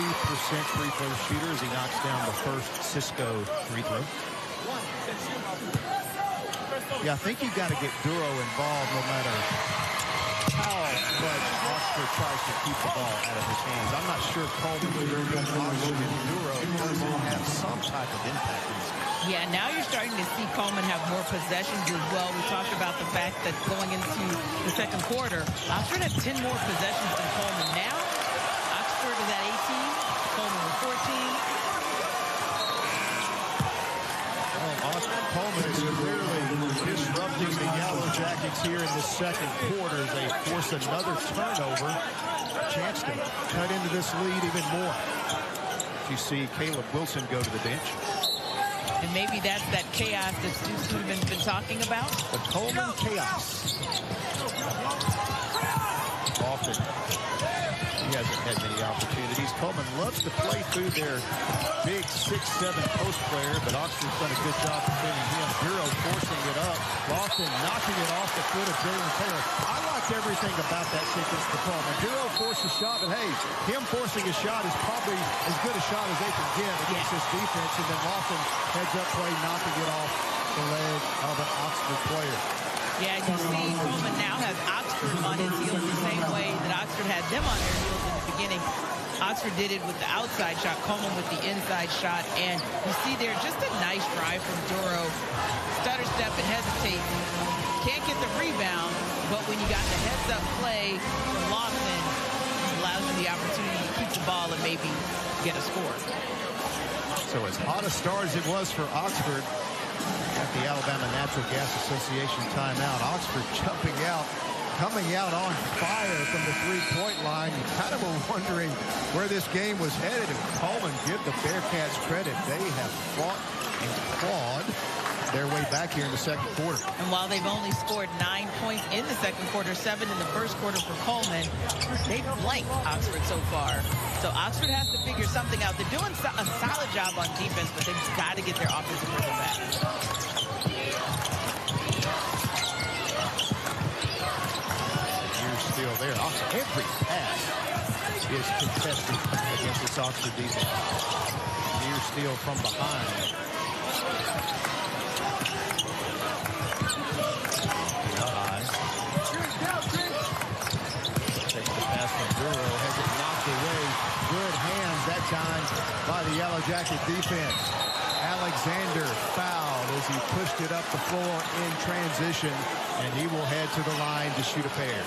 free throw shooter as he knocks down the first Cisco free throw. Yeah, I think you've got to get Duro involved no matter how much Oxford tries to keep the ball out of his hands. I'm not sure Cullman, Oxford, and Duro doesn't have some type of impact in this game. Yeah, now you're starting to see Cullman have more possessions as well. We talked about the fact that going into the second quarter, Oxford had 10 more possessions than Cullman. Now, Oxford is at 18, Cullman with 14. Cullman is clearly disrupting the Yellow Jackets here in the second quarter. They force another turnover. Chance to cut into this lead even more. You see Caleb Wilson go to the bench. And maybe that's that chaos that Stu Studeman's been talking about. The Cullman chaos. Often he hasn't had many opportunities. Cullman loves to play through their big 6'7" post player, but Oxford's done a good job defending him. Duro forcing it up. Lofton knocking it off the foot of Jalen Taylor. I liked everything about that sequence to Cullman. Duro forced a shot, but hey, him forcing a shot is probably as good a shot as they can get against this defense. And then Lofton heads up play, knocking it off the leg of an Oxford player. Yeah, you see Cullman now has Oxford on his heels the same way that Oxford had them on their heels in the beginning. Oxford did it with the outside shot, Cullman with the inside shot, and you see there just a nice drive from Duro. Stutter step and hesitate. Can't get the rebound, but when you got the heads-up play from Lawson, it allows you the opportunity to keep the ball and maybe get a score. So as hot a start as it was for Oxford, at the Alabama Natural Gas Association timeout, Oxford jumping out, coming out on fire from the three-point line. You kind of were wondering where this game was headed. And Cullman, give the Bearcats credit. They have fought and clawed their way back here in the second quarter. And while they've only scored 9 points in the second quarter, 7 in the first quarter for Cullman, they've blanked Oxford so far. So Oxford has to figure something out. They're doing a solid job on defense, but they've got to get their offensive rhythm back. You're still there. Every pass is contested against this Oxford defense. Near steal from behind. Takes the pass from Duro, has it knocked away. Good hands that time by the Yellow Jacket defense. Alexander fouled as he pushed it up the floor in transition, and he will head to the line to shoot a pair.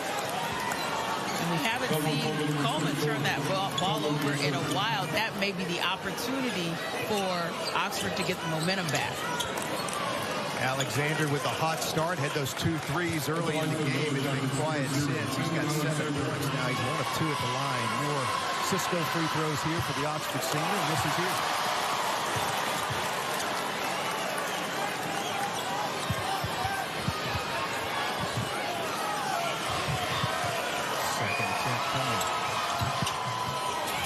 And we haven't seen Cullman turn that ball over in a while. That may be the opportunity for Oxford to get the momentum back. Alexander with a hot start, had those 2 threes early in the game. It's been quiet since. He's got 7 points now. He's 1 of 2 at the line. More Cisco free throws here for the Oxford senior, and this is here. Second attempt coming.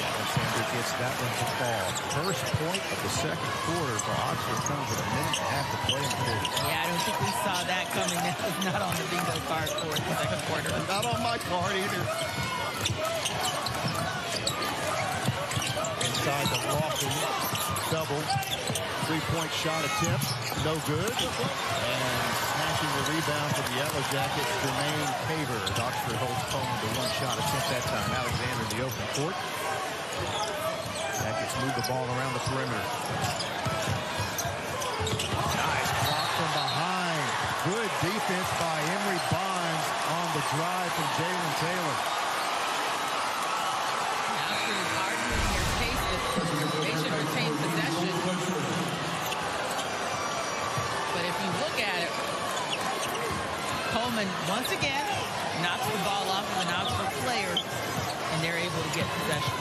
Alexander gets that one to fall. First point of the second quarter for Oxford comes with a minute and a half to play in the third. Yeah, I don't think we saw that coming. That was not on the bingo card for the second quarter. Not on my card either. Inside the Lofton double. 3-point shot attempt. No good. And snatching the rebound for the Yellow Jackets, Jermaine Paver. Oxford holds Cullman to 1 shot attempt that time. Alexander in the open court. Jackets move the ball around the perimeter. Nice block from behind. Good defense by Emory Bonds on the drive from Jalen Taylor. Oxford is arguing their case that they should retain possession. But if you look at it, Cullman once again knocks the ball off of an Oxford player, and they're able to get possession.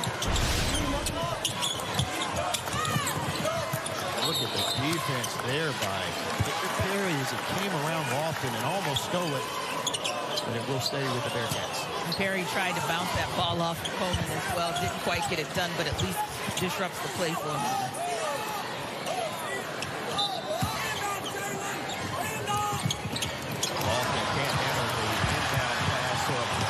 Look at the defense there by Victor Perry as it came around Lofton and almost stole it, but it will stay with the Bearcats. And Perry tried to bounce that ball off of Cullman as well. Didn't quite get it done, but at least disrupts the play for him. Lofton can't handle the inbound pass, so a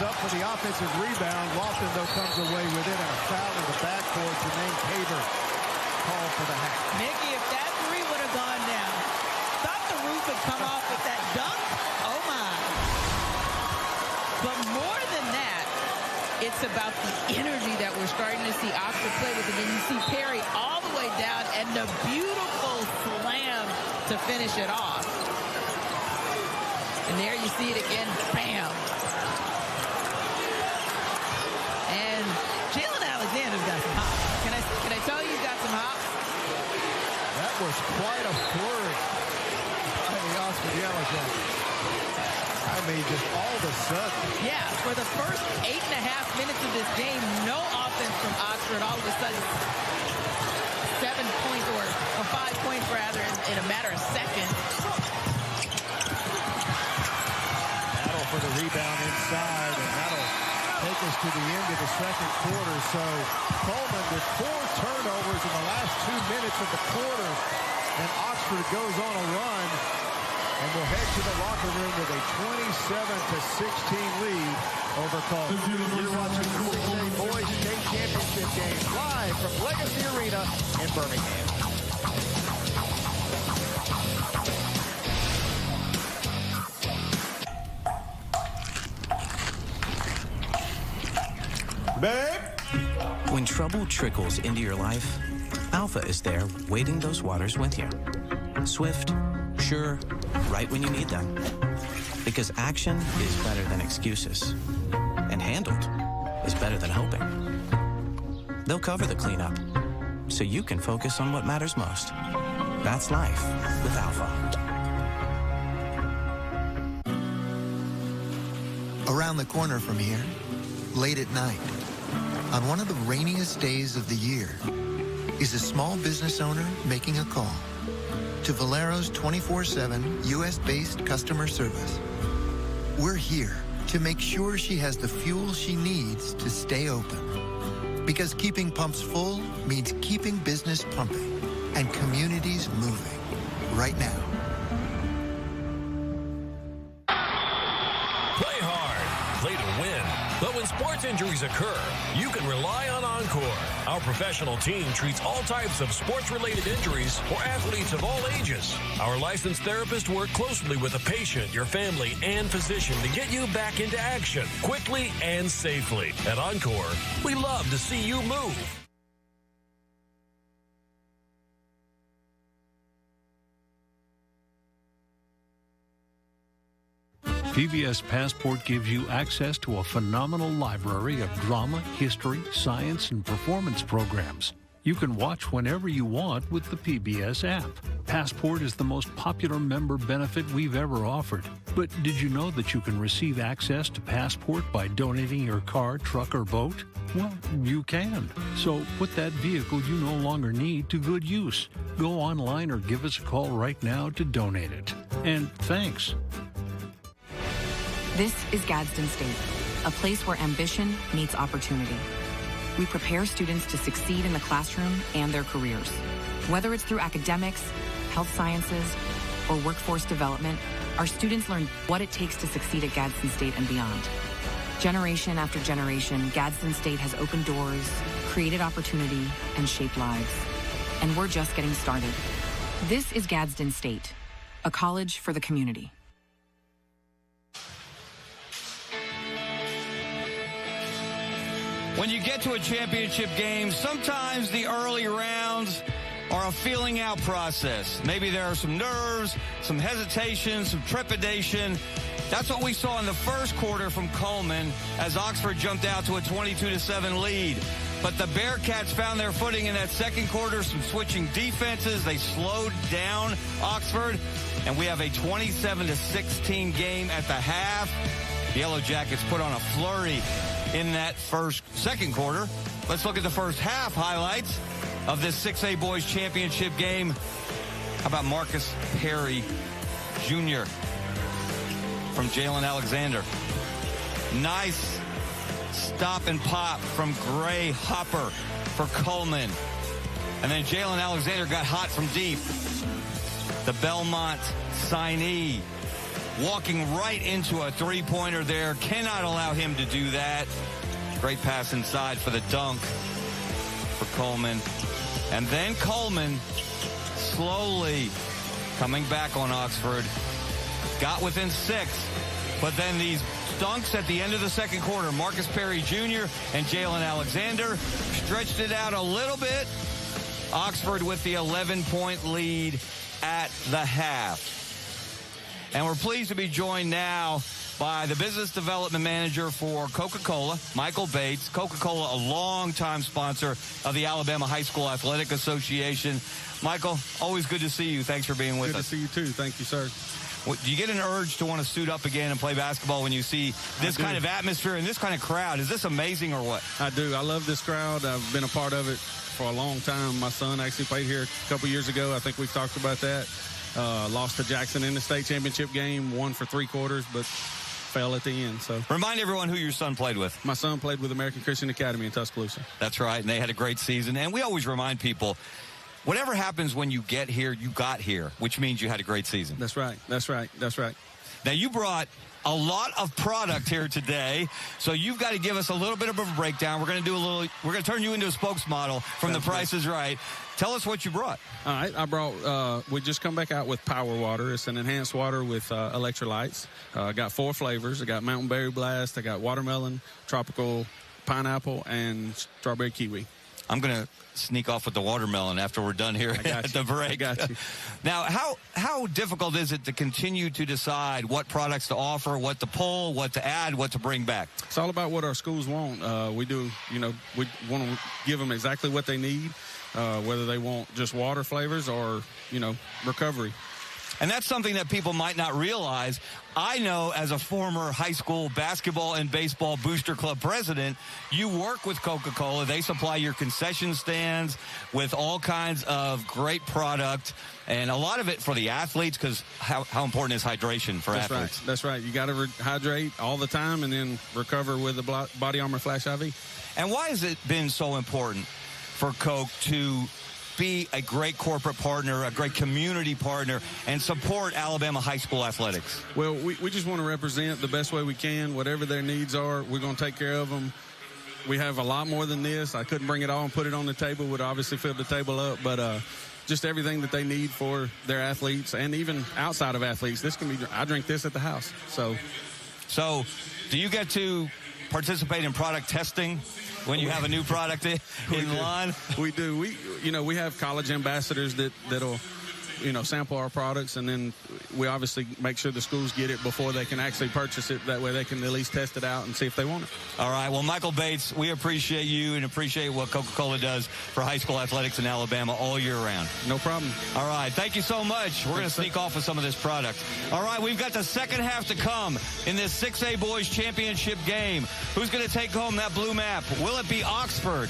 Cullman's up for the offensive rebound. Lofton, though, comes away with it, and a foul in the backcourt. Jermaine Caver called for the half. Mickey, if that three would have gone down, thought the roof would come off with that dunk. Oh, my. But more than that, it's about the energy that we're starting to see Oxford play with. And then you see Perry all the way down and the beautiful slam to finish it off. And there you see it again. Bam. And Jalen Alexander's got some hops. Can I tell you he's got some hops? That was quite a flurry by the Oxford Yellow Jackets. I mean, just all of a sudden. Yeah, for the first 8.5 minutes of this game, no offense from Oxford. All of a sudden, 7 points or 5 points rather in a matter of seconds. Battle for the rebound inside, and that'll take us to the end of the second quarter. So Cullman with 4 turnovers in the last 2 minutes of the quarter, and Oxford goes on a run. And we'll head to the locker room with a 27-16 lead over Cullman. You're watching the 6A Boys State Championship game live from Legacy Arena in Birmingham. Babe? When trouble trickles into your life, Alpha is there waiting those waters with you. Swift, sure, right when you need them. Because action is better than excuses. And handled is better than hoping. They'll cover the cleanup, so you can focus on what matters most. That's life with Alpha. Around the corner from here, late at night, on one of the rainiest days of the year, is a small business owner making a call to Valero's 24/7 U.S.-based customer service. We're here to make sure she has the fuel she needs to stay open. Because keeping pumps full means keeping business pumping and communities moving right now. Play hard, play to win. But when sports injuries occur, you can rely on Encore. Our professional team treats all types of sports-related injuries for athletes of all ages. Our licensed therapists work closely with the patient, your family, and physician to get you back into action quickly and safely. At Encore, we love to see you move. PBS Passport gives you access to a phenomenal library of drama, history, science, and performance programs. You can watch whenever you want with the PBS app. Passport is the most popular member benefit we've ever offered. But did you know that you can receive access to Passport by donating your car, truck, or boat? Well, you can. So put that vehicle you no longer need to good use. Go online or give us a call right now to donate it. And thanks. This is Gadsden State, a place where ambition meets opportunity. We prepare students to succeed in the classroom and their careers. Whether it's through academics, health sciences, or workforce development, our students learn what it takes to succeed at Gadsden State and beyond. Generation after generation, Gadsden State has opened doors, created opportunity, and shaped lives. And we're just getting started. This is Gadsden State, a college for the community. When you get to a championship game, sometimes the early rounds are a feeling out process. Maybe there are some nerves, some hesitation, some trepidation. That's what we saw in the first quarter from Cullman as Oxford jumped out to a 22-7 lead. But the Bearcats found their footing in that second quarter, some switching defenses. They slowed down Oxford, and we have a 27-16 game at the half. The Yellow Jackets put on a flurry in that second quarter. Let's look at the first half highlights of this 6A Boys Championship game. How about Marcus Perry Jr. from Jalen Alexander? Nice stop and pop from Gray Hopper for Cullman. And then Jalen Alexander got hot from deep. The Belmont signee walking right into a three-pointer there. Cannot allow him to do that. Great pass inside for the dunk for Cullman. And then Cullman slowly coming back on Oxford. Got within 6. But then these dunks at the end of the second quarter. Marcus Perry Jr. and Jalen Alexander stretched it out a little bit. Oxford with the 11-point lead at the half. And we're pleased to be joined now by the business development manager for Coca-Cola, Michael Bates. Coca-Cola, a longtime sponsor of the Alabama High School Athletic Association. Michael, always good to see you. Thanks for being with us. Good to see you, too. Thank you, sir. Do you get an urge to want to suit up again and play basketball when you see this kind of atmosphere and this kind of crowd? Is this amazing or what? I do. I love this crowd. I've been a part of it for a long time. My son actually played here a couple years ago. I think we've talked about that. Lost to Jackson in the state championship game, won for 3 quarters, but fell at the end. So remind everyone who your son played with. My son played with American Christian Academy in Tuscaloosa. That's right, and they had a great season. And we always remind people, whatever happens when you get here, you got here, which means you had a great season. That's right. That's right. That's right. Now, you brought a lot of product here today, so you've got to give us a little bit of a breakdown. We're going to turn you into a spokesmodel from The Price is Right. Tell us what you brought. All right. I brought, we just come back out with Power Water. It's an enhanced water with electrolytes. I got 4 flavors. I got Mountain Berry Blast. I got watermelon, tropical pineapple, and strawberry kiwi. I'm going to sneak off with the watermelon after we're done here at the break. I got you. Now, how difficult is it to continue to decide what products to offer, what to pull, what to add, what to bring back? It's all about what our schools want. We do, we want to give them exactly what they need, whether they want just water flavors or, recovery. And that's something that people might not realize. I know as a former high school basketball and baseball booster club president, you work with Coca-Cola. They supply your concession stands with all kinds of great product, and a lot of it for the athletes, because how important is hydration for athletes? Right. That's right. You got to hydrate all the time and then recover with the Body Armor Flash IV. And why has it been so important for Coke to be a great corporate partner, a great community partner, and support Alabama high school athletics? Well, we just want to represent the best way we can. Whatever their needs are, we're going to take care of them. We have a lot more than this. I couldn't bring it all and put it on the table. Would obviously fill the table up, but just everything that they need for their athletes and even outside of athletes. This can be, I drink this at the house. So do you get to participate in product testing when you have a new product in line? We do. We have college ambassadors that'll sample our products, and then we obviously make sure the schools get it before they can actually purchase it. That way they can at least test it out and see if they want it. All right. Well, Michael Bates, we appreciate you and appreciate what Coca-Cola does for high school athletics in Alabama all year round. No problem. All right. Thank you so much. We're going to sneak off with some of this product. All right. We've got the second half to come in this 6A boys championship game. Who's going to take home that blue map? Will it be Oxford?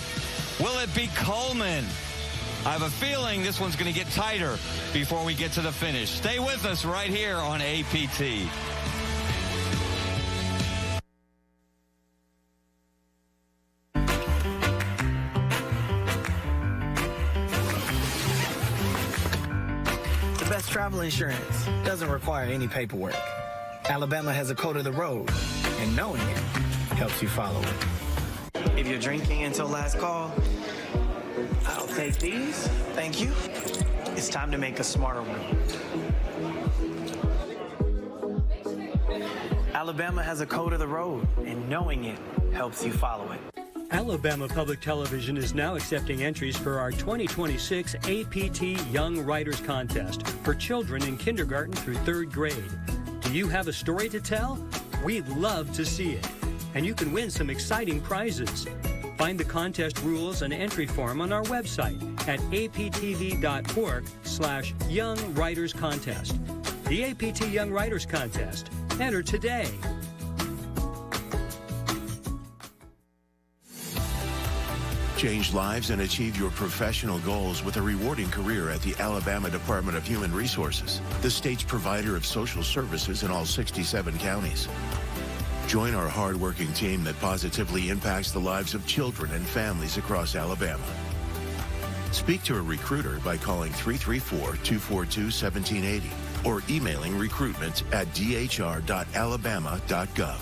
Will it be Cullman? I have a feeling this one's going to get tighter before we get to the finish. Stay with us right here on APT. The best travel insurance doesn't require any paperwork. Alabama has a code of the road, and knowing it helps you follow it. If you're drinking until last call, I'll take these. Thank you. It's time to make a smarter one. Alabama has a code of the road, and knowing it helps you follow it. Alabama Public Television is now accepting entries for our 2026 APT Young Writers Contest for children in kindergarten through 3rd grade. Do you have a story to tell? We'd love to see it. And you can win some exciting prizes. Find the contest rules and entry form on our website at aptv.org/Young Writers Contest. The APT Young Writers Contest. Enter today. Change lives and achieve your professional goals with a rewarding career at the Alabama Department of Human Resources, the state's provider of social services in all 67 counties. Join our hard-working team that positively impacts the lives of children and families across Alabama. Speak to a recruiter by calling 334-242-1780 or emailing recruitment@dhr.alabama.gov.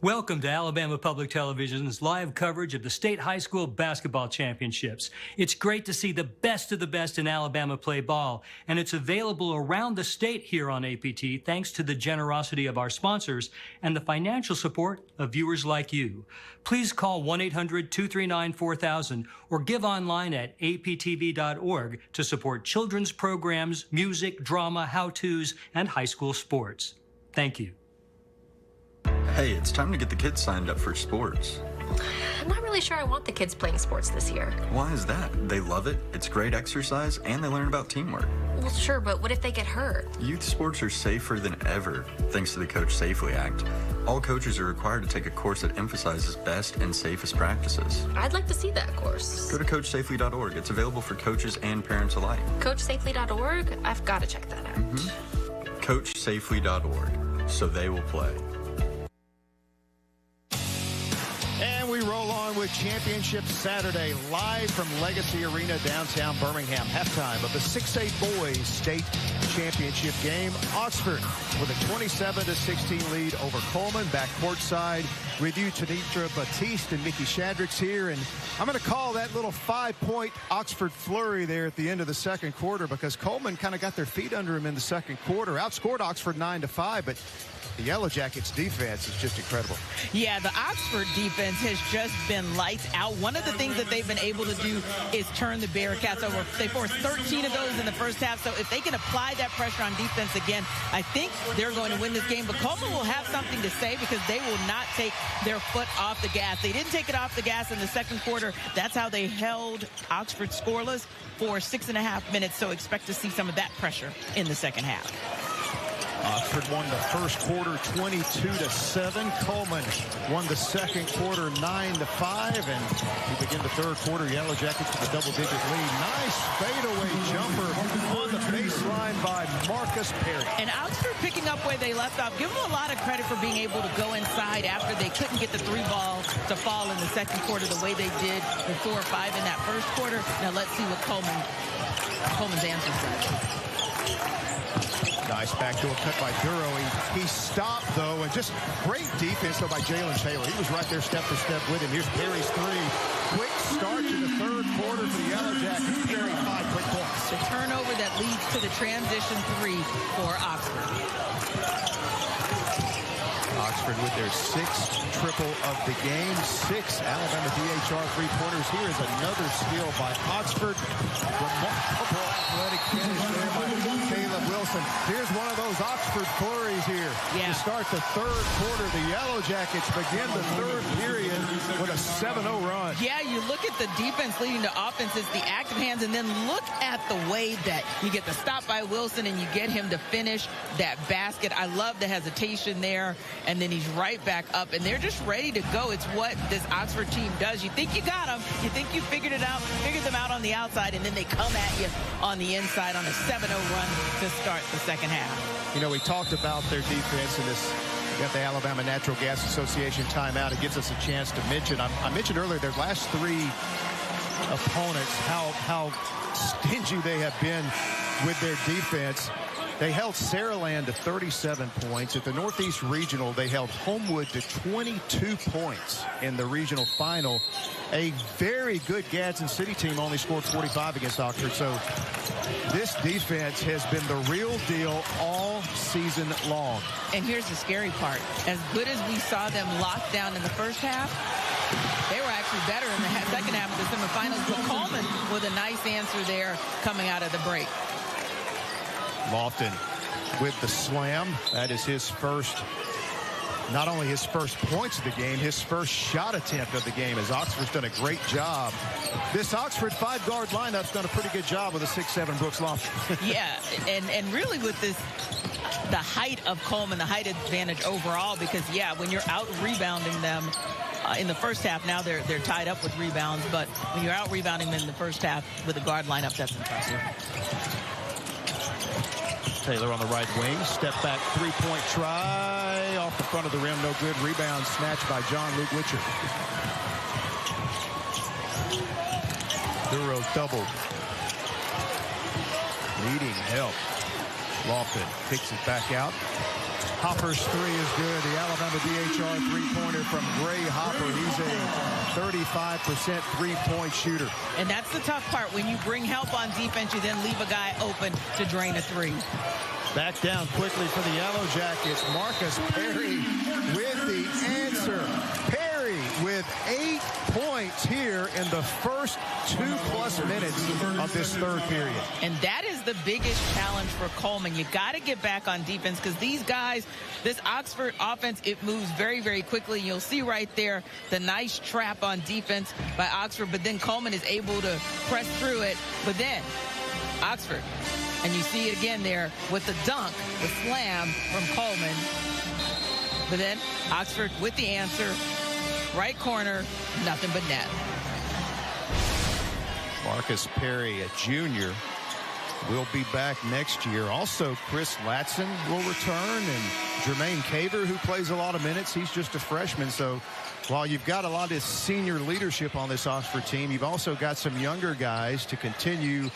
Welcome to Alabama Public Television's live coverage of the State High School Basketball Championships. It's great to see the best of the best in Alabama play ball, and it's available around the state here on APT thanks to the generosity of our sponsors and the financial support of viewers like you. Please call 1-800-239-4000 or give online at aptv.org to support children's programs, music, drama, how-tos, and high school sports. Thank you. Hey, it's time to get the kids signed up for sports. I'm not really sure I want the kids playing sports this year. Why is that? They love it, it's great exercise, and they learn about teamwork. Well, sure, but what if they get hurt? Youth sports are safer than ever, thanks to the Coach Safely Act. All coaches are required to take a course that emphasizes best and safest practices. I'd like to see that course. Go to CoachSafely.org. It's available for coaches and parents alike. CoachSafely.org? I've got to check that out. CoachSafely.org, so they will play. And we roll on with Championship Saturday, live from Legacy Arena, downtown Birmingham. Halftime of the 6A Boys State Championship game. Oxford with a 27-16 lead over Cullman. Back courtside with you, Tanitra Batiste and Mickey Shadrick's here. And I'm going to call that little 5-point Oxford flurry there at the end of the second quarter, because Cullman kind of got their feet under him in the second quarter. Outscored Oxford 9-5, but the Yellow Jackets defense is just incredible. Yeah, the Oxford defense has just been lights out. One of the things that they've been able to do is turn the Bearcats over. They forced 13 of those in the first half. So if they can apply that pressure on defense again, I think they're going to win this game. But Cullman will have something to say, because they will not take their foot off the gas. They didn't take it off the gas in the second quarter. That's how they held Oxford scoreless for 6.5 minutes. So expect to see some of that pressure in the second half. Oxford won the first quarter 22-7. Cullman won the second quarter 9-5. And we begin the third quarter, Yellow Jackets with a double-digit lead. Nice fadeaway jumper on the baseline by Marcus Perry. And Oxford picking up where they left off. Give them a lot of credit for being able to go inside after they couldn't get the three ball to fall in the second quarter the way they did with 4 or 5 in that first quarter. Now let's see what Cullman's answer says. Nice backdoor cut by Duro. He stopped, though, and just great defense, though, by Jalen Taylor. He was right there step for step with him. Here's Perry's three. Quick start to the third quarter for the Yellow Jackets. Perry, 5 quick points. The turnover that leads to the transition three for Oxford. Oxford with their 6th triple of the game. 6 Alabama DHR three-pointers. Here is another steal by Oxford. Remarkable athletic finish there by Caleb Wilson. Here's one of those Oxford flurries here. To start the third quarter, the Yellow Jackets begin the third period with a 7-0 run. Yeah, you look at the defense leading to offense, it's the active hands, and then look at the way that you get the stop by Wilson and you get him to finish that basket. I love the hesitation there, and then he's right back up, and they're just ready to go. It's what this Oxford team does. You think you got them, you think you figured them out on the outside, and then they come at you on the inside on a 7-0 run to start the second half. You know, we talked about their defense in this. We got the Alabama Natural Gas Association timeout. It gives us a chance to mention. I mentioned earlier their last 3 opponents, how stingy they have been with their defense. They held Saraland to 37 points. At the Northeast Regional, they held Homewood to 22 points in the regional final. A very good Gadsden City team only scored 45 against Oxford. So this defense has been the real deal all season long. And here's the scary part. As good as we saw them locked down in the first half, they were actually better in the second half of the semifinals. But Cullman with a nice answer there coming out of the break. Lofton with the slam. That is his first, not only his first points of the game, his first shot attempt of the game, as Oxford's done a great job. This Oxford 5-guard lineup's done a pretty good job with a 6'7" Brooks Lofton. Yeah, and really with this, the height of Cullman, the height advantage overall, because, yeah, when you're out rebounding them in the first half, now they're tied up with rebounds, but when you're out rebounding them in the first half with a guard lineup, that's impressive. Taylor on the right wing, step back three-point try off the front of the rim, no good. Rebound snatched by John Luke Witcher. Duro doubled. Needing help. Lofton kicks it back out. Hopper's three is good. The Alabama DHR three-pointer from Gray Hopper. He's a 35% three-point shooter. And that's the tough part. When you bring help on defense, you then leave a guy open to drain a three. Back down quickly for the Yellow Jackets. Marcus Perry with the answer. Perry with 8 points here in the first 2+ minutes of this third period. And that is the biggest challenge for Cullman. You got to get back on defense because these guys, this Oxford offense, it moves very, very quickly. You'll see right there the nice trap on defense by Oxford, but then Cullman is able to press through it. But then Oxford, and you see it again there with the dunk, the slam from Cullman. But then Oxford with the answer, right corner, nothing but net. Marcus Perry, a junior, will be back next year. Also, Chris Latson will return, and Jermaine Caver, who plays a lot of minutes, he's just a freshman. So while you've got a lot of senior leadership on this Oxford team, you've also got some younger guys to continue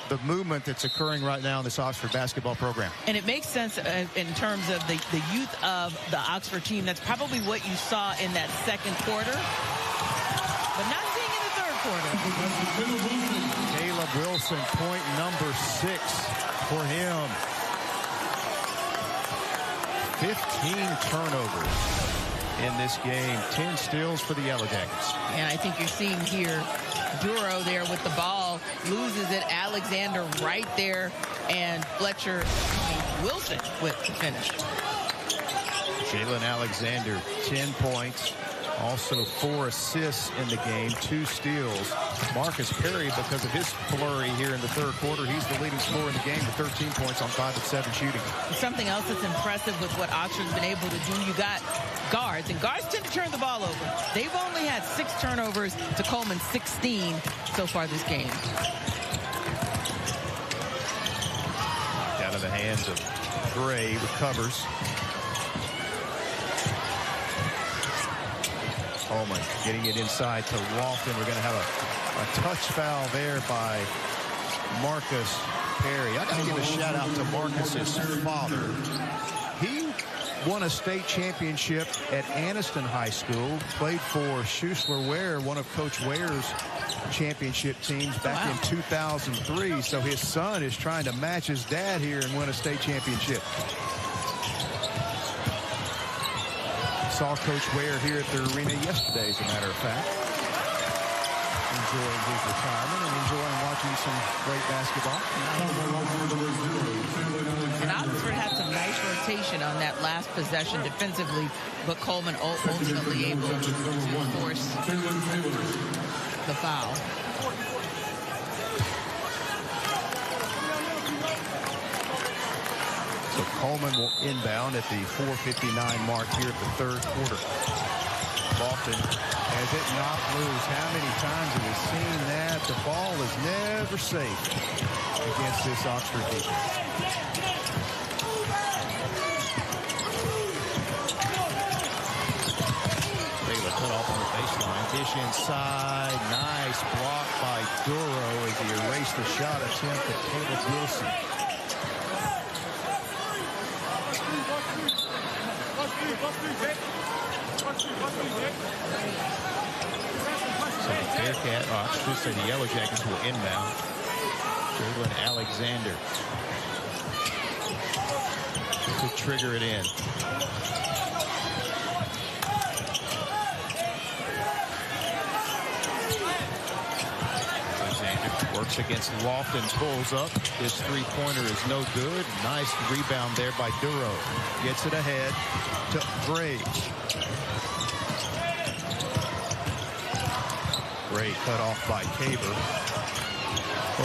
the movement that's occurring right now in this Oxford basketball program. And it makes sense in terms of the youth of the Oxford team. That's probably what you saw in that second quarter, but not seeing in the third quarter. Caleb Wilson, point number 6 for him. 15 turnovers in this game, 10 steals for the Yellow Jackets. And I think you're seeing here Duro there with the ball, loses it. Alexander right there, and Wilson with the finish. Jalen Alexander, 10 points. Also 4 assists in the game, 2 steals. Marcus Perry, because of his flurry here in the third quarter, he's the leading scorer in the game with 13 points on 5 of 7 shooting. Something else that's impressive with what Oxford's been able to do, you got guards, and guards tend to turn the ball over. They've only had 6 turnovers to Cullman's 16 so far this game. Out of the hands of Gray, recovers. Cullman getting it inside to Lofton. We're going to have a touch foul there by Marcus Perry. I got to give a shout out to Marcus's father. He won a state championship at Anniston High School, played for Schussler Ware, one of Coach Ware's championship teams back in 2003. So his son is trying to match his dad here and win a state championship. Saw Coach Ware here at the arena yesterday, as a matter of fact. Enjoying his retirement and enjoying watching some great basketball. And Oxford had some nice rotation on that last possession defensively, but Cullman ultimately able to force the foul. So Cullman will inbound at the 4:59 mark here at the third quarter. Lofton has it knocked loose. How many times have we seen that? The ball is never safe against this Oxford defense. Taylor cut off on the baseline. Dish inside. Nice block by Duro as he erased the shot attempt at Caleb Wilson. So the Bearcat, I should say the Yellow Jackets will inbound. Jalen Alexander to trigger it in. Alexander works against Lofton, pulls up. His three-pointer is no good. Nice rebound there by Duro. Gets it ahead to Gray. Gray cut off by Caver.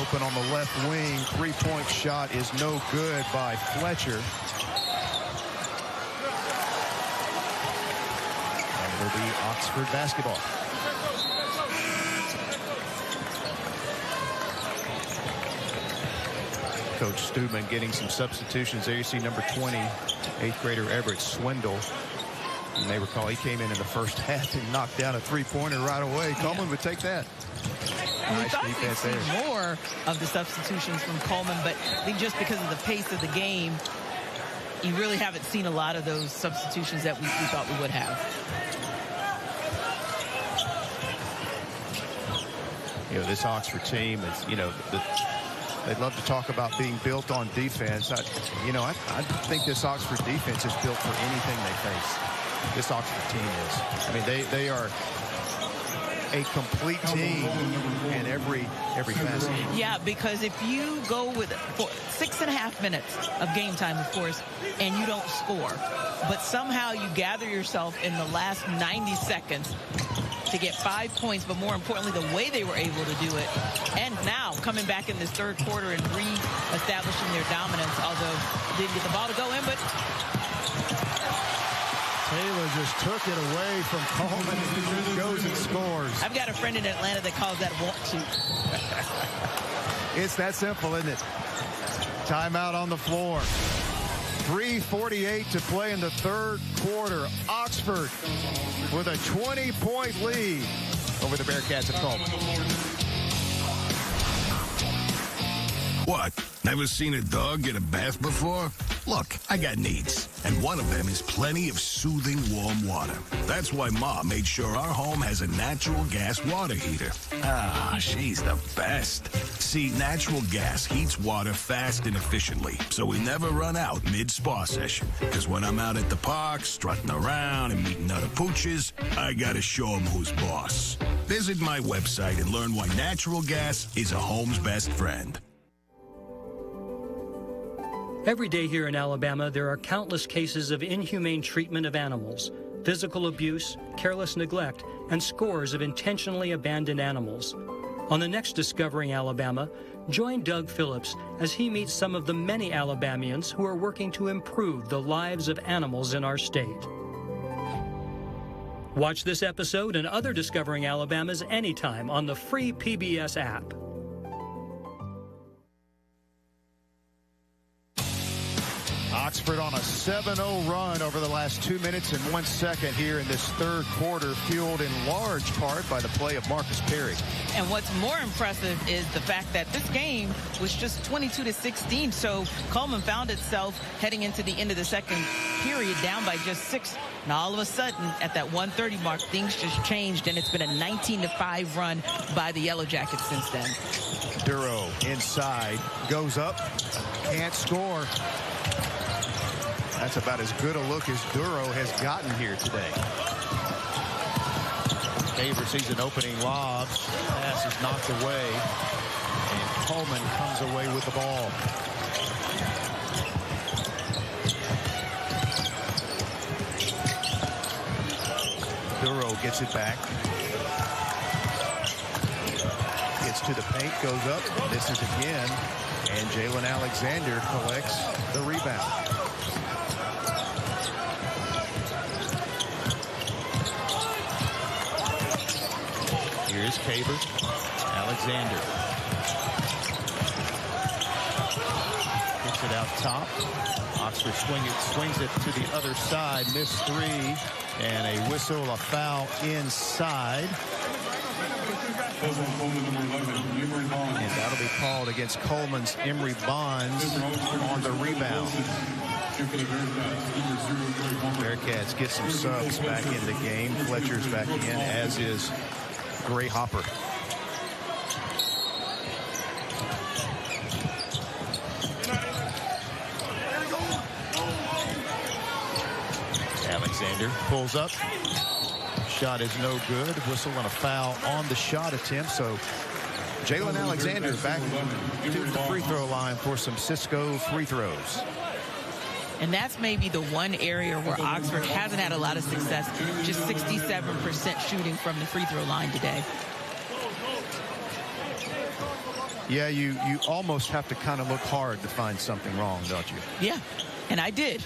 Open on the left wing. Three-point shot is no good by Fletcher. And it'll be Oxford basketball. Coach Stubman getting some substitutions there. You see number 20, 8th grader Everett Swindle. You may recall he came in the first half and knocked down a three-pointer right away. Cullman would take that. And we thought we'd see more of the substitutions from Cullman, but I think just because of the pace of the game, you really haven't seen a lot of those substitutions that we thought we would have. You know, this Oxford team is, you know, they'd love to talk about being built on defense. I think this Oxford defense is built for anything they face. This Oxford team is. I mean, they are a complete team in every facet. Yeah, because if you go with 6.5 minutes of game time, of course, and you don't score, but somehow you gather yourself in the last 90 seconds to get 5 points, but more importantly, the way they were able to do it. And now coming back in this third quarter and re-establishing their dominance, although didn't get the ball to go in, but Taylor just took it away from Cullman and goes and scores. I've got a friend in Atlanta that calls that want to. It's that simple, isn't it? Timeout on the floor. 3:48 to play in the third quarter. Oxford with a 20-point lead over the Bearcats of Cullman. What? Never seen a dog get a bath before? Look, I got needs, and one of them is plenty of soothing warm water. That's why Ma made sure our home has a natural gas water heater. Ah, she's the best. See, natural gas heats water fast and efficiently, so we never run out mid-spa session. Because when I'm out at the park, strutting around and meeting other pooches, I gotta show them who's boss. Visit my website and learn why natural gas is a home's best friend. Every day here in Alabama, there are countless cases of inhumane treatment of animals, physical abuse, careless neglect, and scores of intentionally abandoned animals. On the next Discovering Alabama, join Doug Phillips as he meets some of the many Alabamians who are working to improve the lives of animals in our state. Watch this episode and other Discovering Alabamas anytime on the free PBS app. Oxford on a 7-0 run over the last 2 minutes and 1 second here in this third quarter, fueled in large part by the play of Marcus Perry. And what's more impressive is the fact that this game was just 22-16. So Cullman found itself heading into the end of the second period down by just 6. And all of a sudden, at that 1:30 mark, things just changed, and it's been a 19-5 run by the Yellow Jackets since then. Duro inside, goes up, can't score. That's about as good a look as Duro has gotten here today. Tabor sees an opening lob. Pass is knocked away. And Cullman comes away with the ball. Duro gets it back. Gets to the paint, goes up, misses again. And Jalen Alexander collects the rebound. Here's Tabor. Alexander. Gets it out top. Oxford swings it to the other side. Missed three. And a whistle, a foul inside. And that'll be called against Cullman's Emory Bonds on the rebound. Bearcats get some subs back in the game. Fletcher's back in, as is Gray Hopper. Alexander pulls up. Shot is no good. Whistle and a foul on the shot attempt. So Jalen Alexander back to the free throw line for some Cisco free throws. And that's maybe the one area where Oxford hasn't had a lot of success. Just 67% shooting from the free throw line today. Yeah, you almost have to kind of look hard to find something wrong, don't you? Yeah, and I did.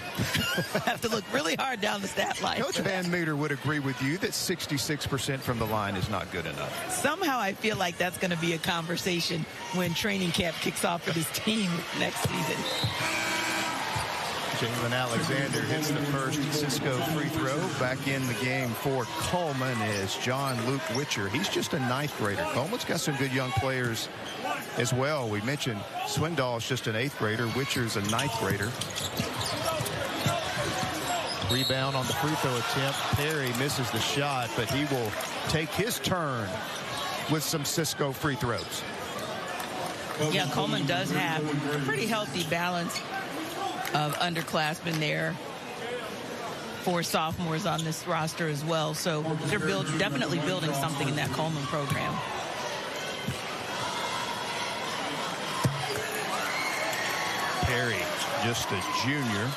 Have to look really hard down the stat line. Coach Van Meter would agree with you that 66% from the line is not good enough. Somehow I feel like that's going to be a conversation when training camp kicks off for this team next season. Jalen Alexander hits the first Cisco free throw. Back in the game for Cullman is John Luke Witcher. He's just a 9th grader. Cullman's got some good young players as well. We mentioned Swindoll's just an 8th grader. Witcher's a 9th grader. Rebound on the free throw attempt. Perry misses the shot, but he will take his turn with some Cisco free throws. Yeah, Cullman does have a pretty healthy balance of underclassmen there. 4 sophomores on this roster as well. So they're definitely building something in that Cullman program. Perry, just a junior.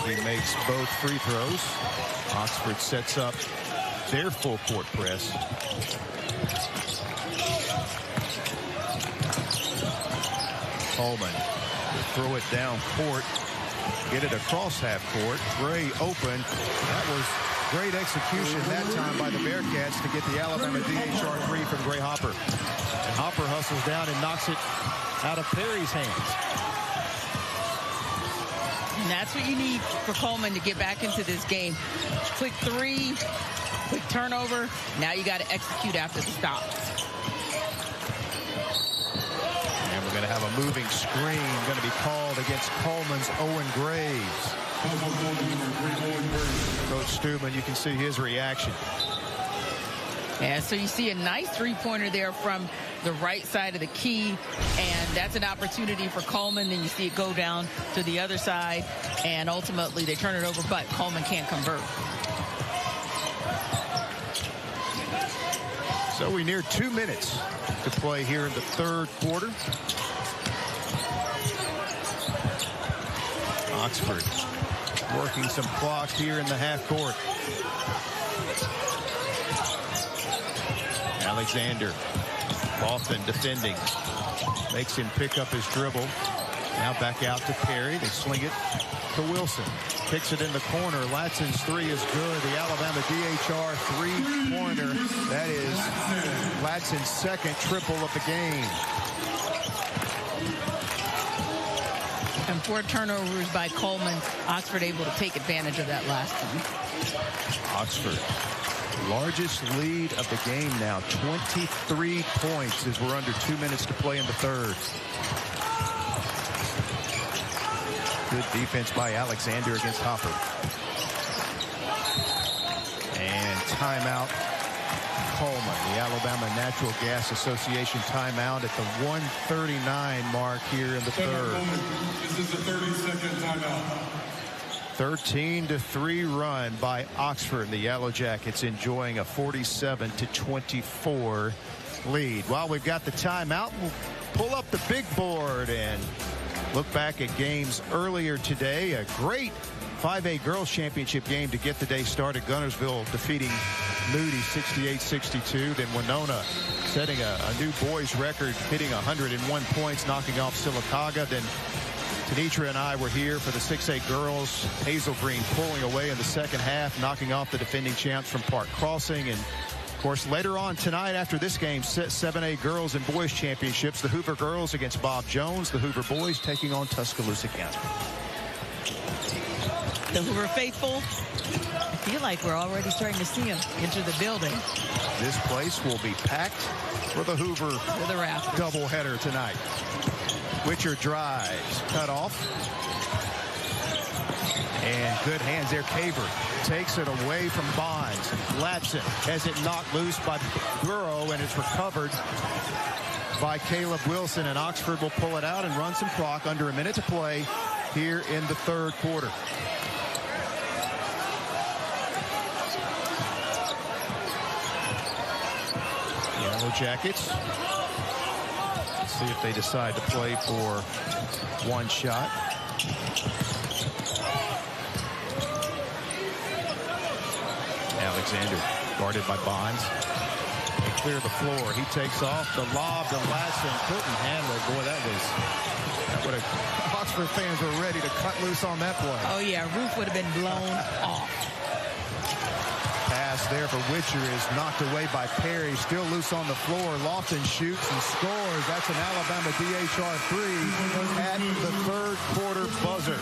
He makes both free throws. Oxford sets up their full court press. Cullman will throw it down court, get it across half court. Gray open. That was great execution that time by the Bearcats to get the Alabama DHR 3 from Gray Hopper. And Hopper hustles down and knocks it out of Perry's hands. And that's what you need for Cullman to get back into this game. Quick 3, quick turnover. Now you got to execute after the stop. And we're going to have a moving screen going to be called against Cullman's Owen Graves. Coach Stewman, you can see his reaction. Yeah, so you see a nice 3-pointer there from the right side of the key, and that's an opportunity for Cullman. Then you see it go down to the other side, and ultimately they turn it over, but Cullman can't convert. So we near 2 minutes to play here in the 3rd quarter. Oxford working some clock here in the half court. Alexander, Boston defending, makes him pick up his dribble. Now back out to Perry. They sling it to Wilson. Kicks it in the corner. Latson's 3 is good. The Alabama DHR 3-pointer. That is Latson's 2nd triple of the game. And 4 turnovers by Cullman. Oxford able to take advantage of that last one. Oxford, largest lead of the game now, 23 points as we're under 2 minutes to play in the 3rd. Good defense by Alexander against Hopper. And timeout, Cullman. The Alabama Natural Gas Association timeout at the 1:39 mark here in the 3rd. This is the 30-second timeout. 13-3 run by Oxford. The Yellow Jackets enjoying a 47-24 lead. While we've got the timeout, we'll pull up the big board and look back at games earlier today. A great 5A Girls Championship game to get the day started. Gunnersville defeating Moody 68-62. Then Winona setting a new boys record, hitting 101 points, knocking off Sylacauga. Then Tenitra and I were here for the 6A girls. Hazel Green pulling away in the second half, knocking off the defending champs from Park Crossing. And of course, later on tonight after this game, 7A girls and boys championships. The Hoover girls against Bob Jones. The Hoover boys taking on Tuscaloosa County. The Hoover faithful, I feel like we're already starting to see them enter the building. This place will be packed for the Hoover doubleheader tonight. Witcher drives, cut off. And good hands there. Caver takes it away from Bonds. Latson has it knocked loose by Burrow, and it's recovered by Caleb Wilson. And Oxford will pull it out and run some clock. Under a minute to play here in the 3rd quarter. Yellow Jackets. Let's see if they decide to play for one shot. Alexander guarded by Bonds. They clear the floor. He takes off. The lob to Latson. Couldn't handle it. Boy, that would have. Oxford fans were ready to cut loose on that play. Oh, yeah. Roof would have been blown off. pass there for Witcher is knocked away by Perry. Still loose on the floor. Lofton shoots and scores. That's an Alabama DHR 3 at the third quarter buzzer.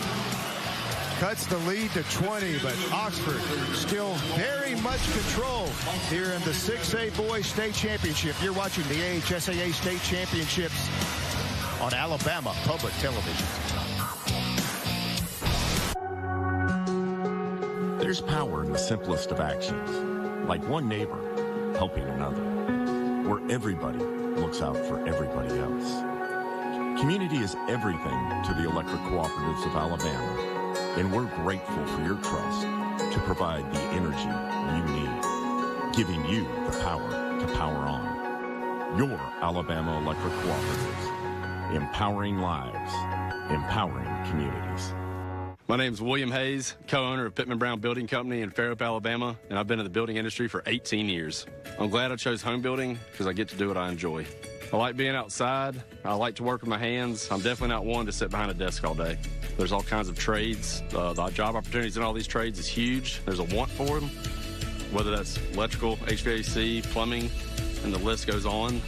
Cuts the lead to 20, but Oxford still very much control here in the 6A Boys State Championship. You're watching the AHSAA State Championships on Alabama Public Television. There's power in the simplest of actions, like one neighbor helping another, where everybody looks out for everybody else. Community is everything to the electric cooperatives of Alabama, and we're grateful for your trust to provide the energy you need, giving you the power to power on. Your Alabama Electric Cooperatives, empowering lives, empowering communities. My name's William Hayes, co-owner of Pittman Brown Building Company in Fairhope, Alabama, and I've been in the building industry for 18 years. I'm glad I chose home building because I get to do what I enjoy. I like being outside. I like to work with my hands. I'm definitely not one to sit behind a desk all day. There's all kinds of trades. The job opportunities in all these trades is huge. There's a want for them, whether that's electrical, HVAC, plumbing, and the list goes on.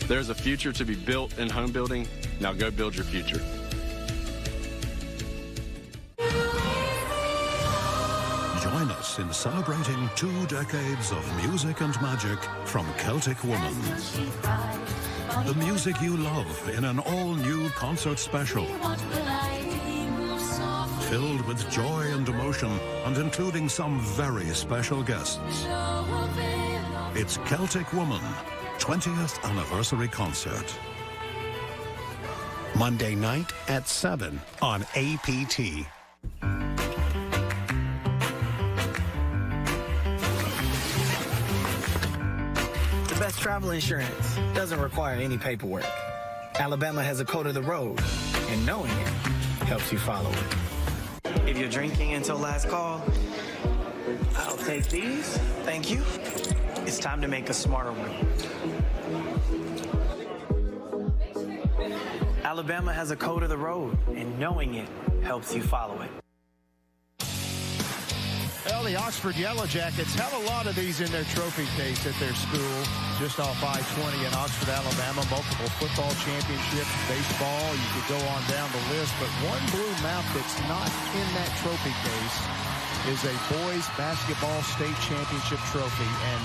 There's a future to be built in home building. Now go build your future. Join us in celebrating 2 decades of music and magic from Celtic Woman. The music you love in an all-new concert special. Filled with joy and emotion and including some very special guests. It's Celtic Woman, 20th Anniversary Concert. Monday night at 7 on APT. The best travel insurance doesn't require any paperwork. Alabama has a code of the road, and knowing it helps you follow it. If you're drinking until last call, I'll take these. Thank you. It's time to make a smarter one. Alabama has a code of the road, and knowing it helps you follow it. Well, the Oxford Yellow Jackets have a lot of these in their trophy case at their school, just off I-20 in Oxford, Alabama. Multiple football championships, baseball, you could go on down the list. But one blue map that's not in that trophy case is a boys basketball state championship trophy. And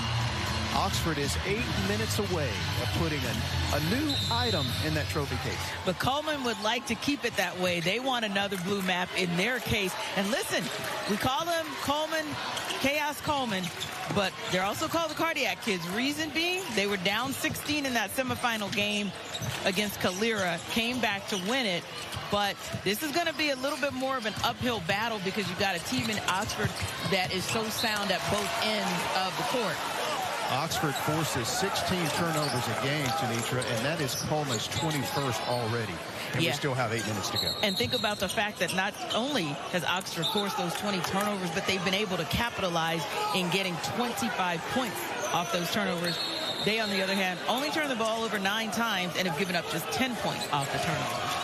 Oxford is 8 minutes away of putting a new item in that trophy case. But Cullman would like to keep it that way. They want another blue map in their case. And listen, we call them Cullman, Chaos Cullman, but they're also called the Cardiac Kids. Reason being, they were down 16 in that semifinal game against Calera, came back to win it. But this is going to be a little bit more of an uphill battle because you've got a team in Oxford that is so sound at both ends of the court. Oxford forces 16 turnovers a game, Tanitra, and that is Cullman's 21st already. And we still have 8 minutes to go. And think about the fact that not only has Oxford forced those 20 turnovers, but they've been able to capitalize in getting 25 points off those turnovers. They, on the other hand, only turned the ball over 9 times and have given up just 10 points off the turnovers.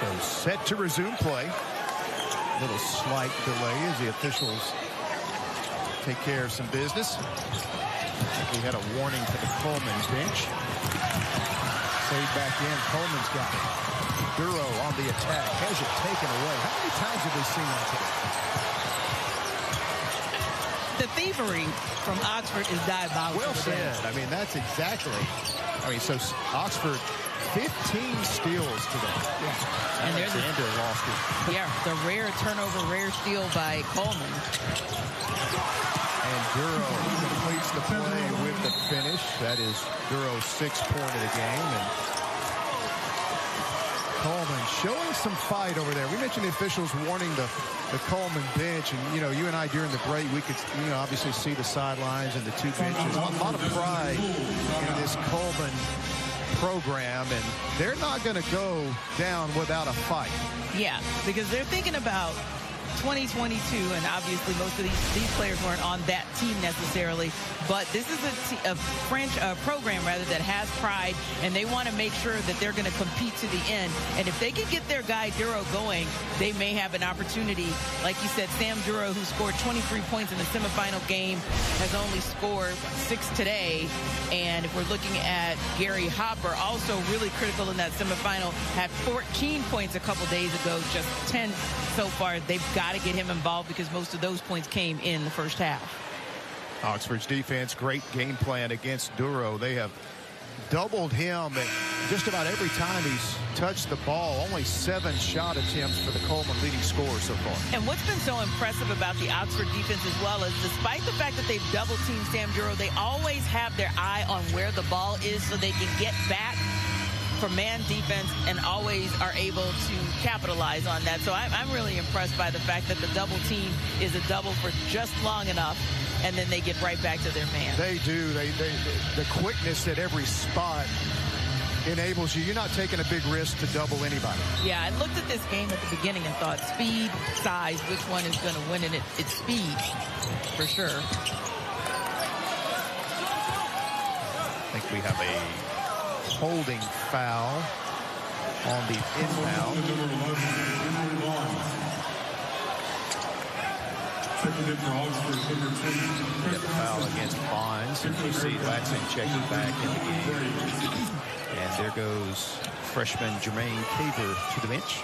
So set to resume play. A little slight delay as the officials take care of some business. I think we had a warning to the Cullman bench. Fade back in. Cullman's got it. Duro on the attack. Has it taken away. How many times have we seen that today? The thievery from Oxford is diabolical. Well said. I mean, that's exactly. I mean, so Oxford 15 steals today. Yeah. And Alexander lost it. Yeah, the rare turnover, rare steal by Cullman. And Duro completes the play with the finish. That is Duro's 6th point of the game. And Cullman showing some fight over there. We mentioned the officials warning the Cullman bench. And, you know, you and I during the break, we could, you know, obviously see the sidelines and the 2 benches. A lot of pride in this Cullman program, and they're not going to go down without a fight. Yeah, because they're thinking about 2022, and obviously most of these players weren't on that team necessarily, but this is a program rather that has pride, and they want to make sure that they're going to compete to the end. And if they can get their guy Duro going, they may have an opportunity. Like you said, Sam Duro, who scored 23 points in the semifinal game, has only scored 6 today. And if we're looking at Gary Hopper, also really critical in that semifinal, had 14 points a couple days ago, just 10 so far. They've got to get him involved because most of those points came in the first half. Oxford's defense, great game plan against Duro. They have doubled him at just about every time he's touched the ball. Only 7 shot attempts for the Cullman leading scorer so far. And what's been so impressive about the Oxford defense as well is despite the fact that they've double-teamed Sam Duro, they always have their eye on where the ball is so they can get back for man defense and always are able to capitalize on that. So I'm really impressed by the fact that the double team is a double for just long enough, and then they get right back to their man. They do. The quickness at every spot enables you. You're not taking a big risk to double anybody. Yeah, I looked at this game at the beginning and thought speed, size, which one is going to win, and it's speed for sure. I think we have a holding foul on the inbound. Get the foul against Bonds, and you see Latson checking back in the game. And there goes freshman Jermaine Caver to the bench.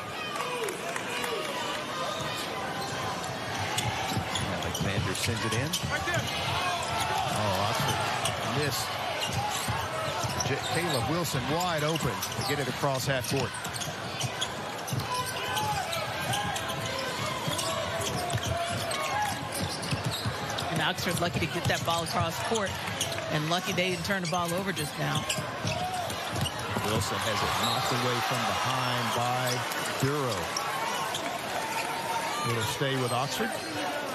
Alexander sends it in. Oh, Oxford missed. Caleb Wilson wide open to get it across half court. And Oxford lucky to get that ball across court, and lucky they didn't turn the ball over just now. Wilson has it knocked away from behind by Duro. It'll stay with Oxford.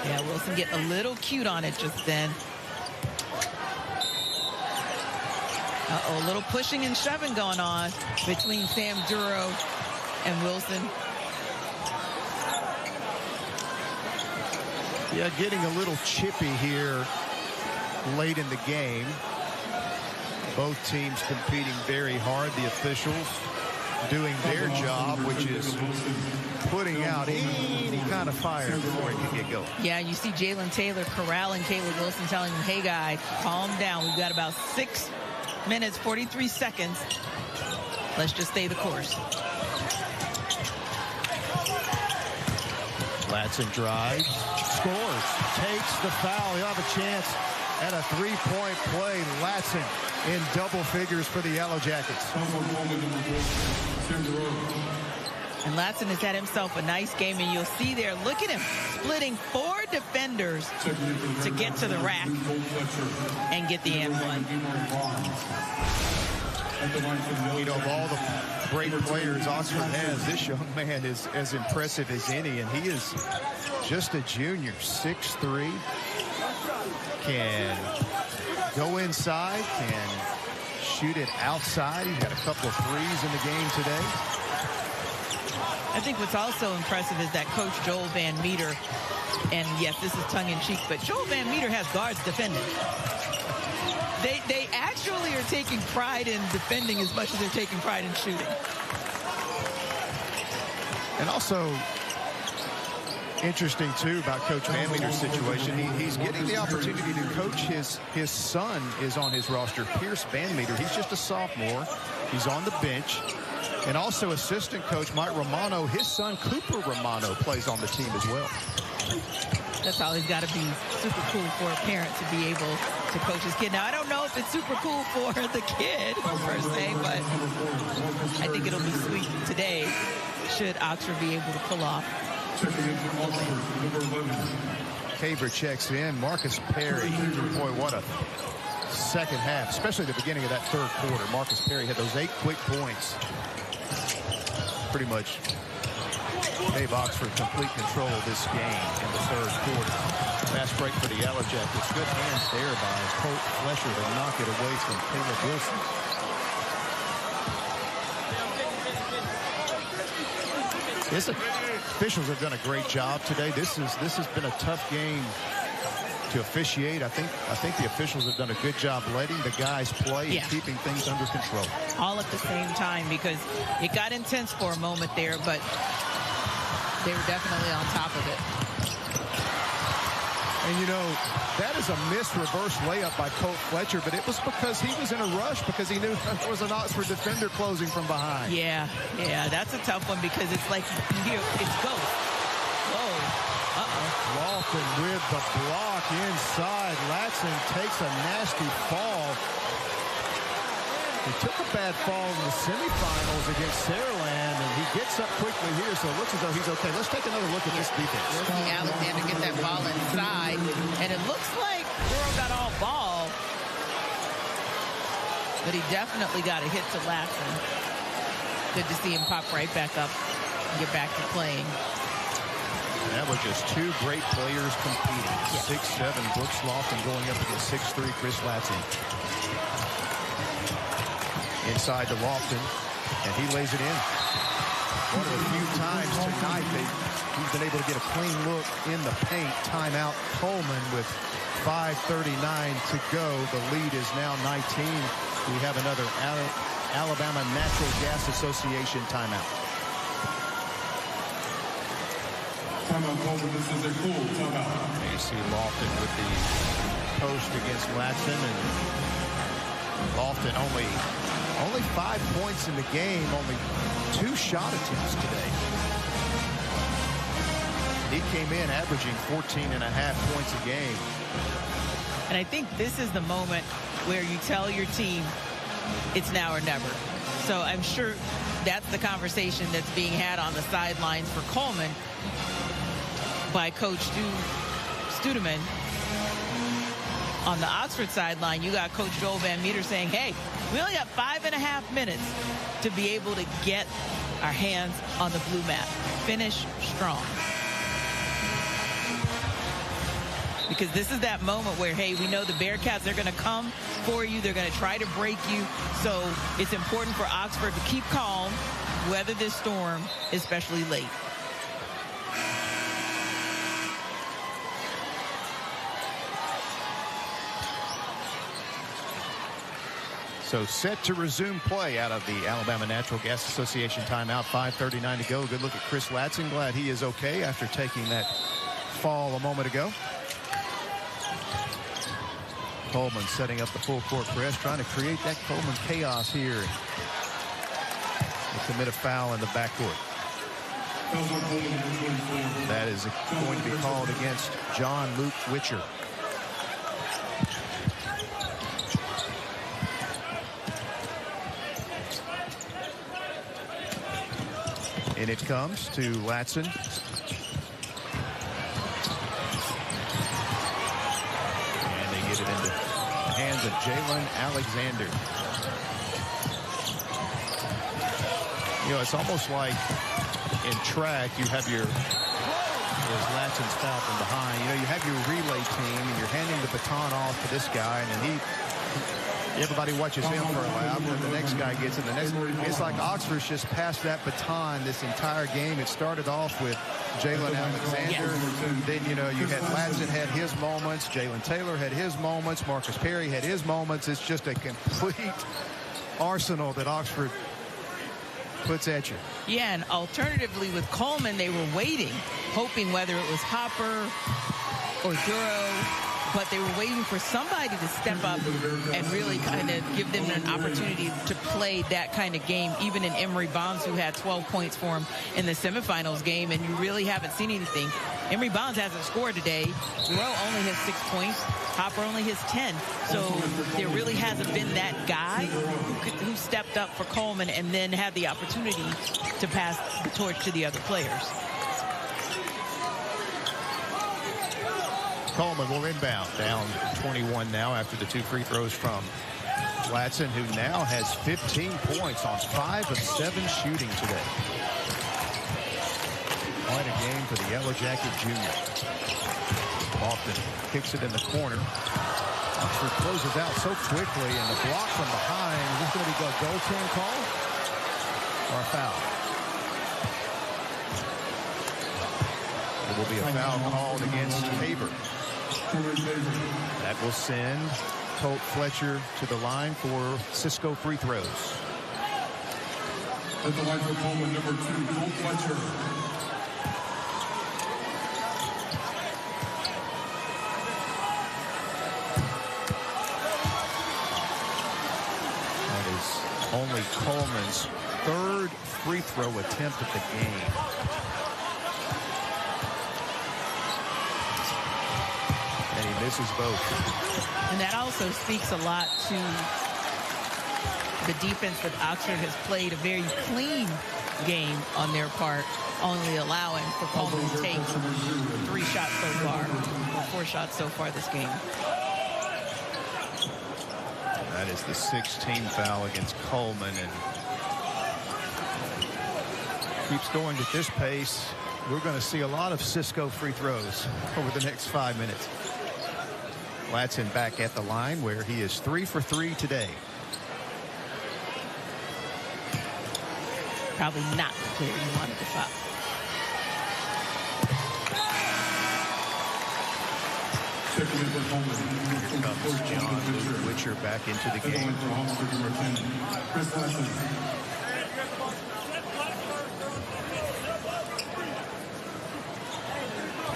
Yeah, Wilson getting a little cute on it just then. Uh-oh, a little pushing and shoving going on between Sam Duro and Wilson. Yeah, getting a little chippy here late in the game. Both teams competing very hard. The officials doing their job, which is putting out any kind of fire before it can get going. Yeah, you see Jalen Taylor corralling Caleb Wilson, telling him, hey, guy, calm down. We've got about 6 minutes, 43 seconds. Let's just stay the course. Latson drives, scores, takes the foul. He'll have a chance at a three-point play. Latson in double figures for the Yellow Jackets. And Latson has had himself a nice game, and you'll see there, look at him, splitting 4 defenders to get to the rack and get the and one. You know, of all the great players Oxford has, this young man is as impressive as any, and he is just a junior, 6'3", can go inside, can shoot it outside. He's got a couple of threes in the game today. I think what's also impressive is that Coach Joel Van Meter, and yes, this is tongue-in-cheek, but Joel Van Meter has guards defending. They actually are taking pride in defending as much as they're taking pride in shooting. And also interesting, too, about Coach Van Meter's situation. He's getting the opportunity to coach his son is on his roster, Pierce Van Meter. He's just a sophomore. He's on the bench. And also assistant coach Mike Romano, his son Cooper Romano plays on the team as well. That's always got to be super cool for a parent to be able to coach his kid. Now, I don't know if it's super cool for the kid, per se, but I think it'll be sweet today should Oxford be able to pull off. Caver checks in. Marcus Perry. Boy, what a second half, especially the beginning of that third quarter. Marcus Perry had those 8 quick points. Pretty much gave Oxford complete control of this game in the third quarter. Fast break for the Yellow Jackets. Good hands there by Colt Flesher to knock it away from Caleb Wilson. officials have done a great job today. This has been a tough game to officiate. I think the officials have done a good job letting the guys play and keeping things under control. All at the same time, because it got intense for a moment there, but they were definitely on top of it. And, you know, that is a missed reverse layup by Colt Fletcher, but it was because he was in a rush because he knew there was an Oxford defender closing from behind. Yeah, that's a tough one because it's like, it's go. Whoa. Lofton with the block inside. Latson takes a nasty fall. He took a bad fall in the semifinals against Saraland, and he gets up quickly here, so it looks as though he's okay. Let's take another look at this defense. We'll see Alexander get that ball inside, and it looks like Burrow got all ball, but he definitely got a hit to Latson. Good to see him pop right back up and get back to playing. That was just two great players competing. 6'7" Brooks Lofton going up against 6'3" Chris Latson. Inside to Lofton, and he lays it in. One of the few times tonight he's been able to get a clean look in the paint. Timeout Cullman with 5:39 to go. The lead is now 19. We have another Alabama Natural Gas Association timeout. Timeout called. This is a cool timeout. You see Lofton with the post against Latson, and Lofton only 5 points in the game, only 2 shot attempts today. He came in averaging 14.5 points a game. And I think this is the moment where you tell your team it's now or never. So I'm sure that's the conversation that's being had on the sidelines for Cullman by Coach Studeman. On the Oxford sideline, you got Coach Joel Van Meter saying, hey, we only got 5.5 minutes to be able to get our hands on the blue mat. Finish strong. Because this is that moment where, hey, we know the Bearcats, they're going to come for you. They're going to try to break you. So it's important for Oxford to keep calm, weather this storm, especially late. So set to resume play out of the Alabama Natural Gas Association timeout. 5:39 to go. Good look at Chris Latson. Glad he is okay after taking that fall a moment ago. Cullman setting up the full court press, trying to create that Cullman chaos here. They commit a foul in the backcourt. That is going to be called against John Luke Witcher. And it comes to Latson. And they get it into the hands of Jalen Alexander. You know, it's almost like in track, you have your, as Latson's foul from behind, you know, you have your relay team and you're handing the baton off to this guy, and then everybody watches him for a lap, and the next guy gets it. It's like Oxford's just passed that baton this entire game. It started off with Jalen Alexander. Then, you know, you had Latson had his moments. Jalen Taylor had his moments. Marcus Perry had his moments. It's just a complete arsenal that Oxford puts at you. Yeah, and alternatively with Cullman, they were waiting, hoping whether it was Hopper or Duro, but they were waiting for somebody to step up and really kind of give them an opportunity to play that kind of game, even in Emory Bonds, who had 12 points for him in the semifinals game, and you really haven't seen anything. Emory Bonds hasn't scored today. Duro only has 6 points. Hopper only has 10. So there really hasn't been that guy who stepped up for Cullman and then had the opportunity to pass the torch to the other players. Cullman will inbound, down 21 now after the 2 free throws from Latson, who now has 15 points on 5 of 7 shooting today. Quite a game for the Yellow Jacket junior. Lofton kicks it in the corner. Oxford closes out so quickly, and the block from behind. Is this going to be a goaltend call or a foul? There will be a foul called against Tabor. That will send Colt Fletcher to the line for Cisco free throws. At the line for Cullman, number 2, Colt Fletcher. That is only Coleman's third free throw attempt at the game. And he misses both. And that also speaks a lot to the defense that Oxford has played a very clean game on their part, only allowing for Coleman to take 3 shots so far, or 4 shots so far this game. That is the 16th foul against Cullman, and keeps going at this pace. We're going to see a lot of Cisco free throws over the next 5 minutes. Latson back at the line where he is 3 for 3 today. Probably not the player you wanted to foul. Here comes John Luke Witcher back into the game.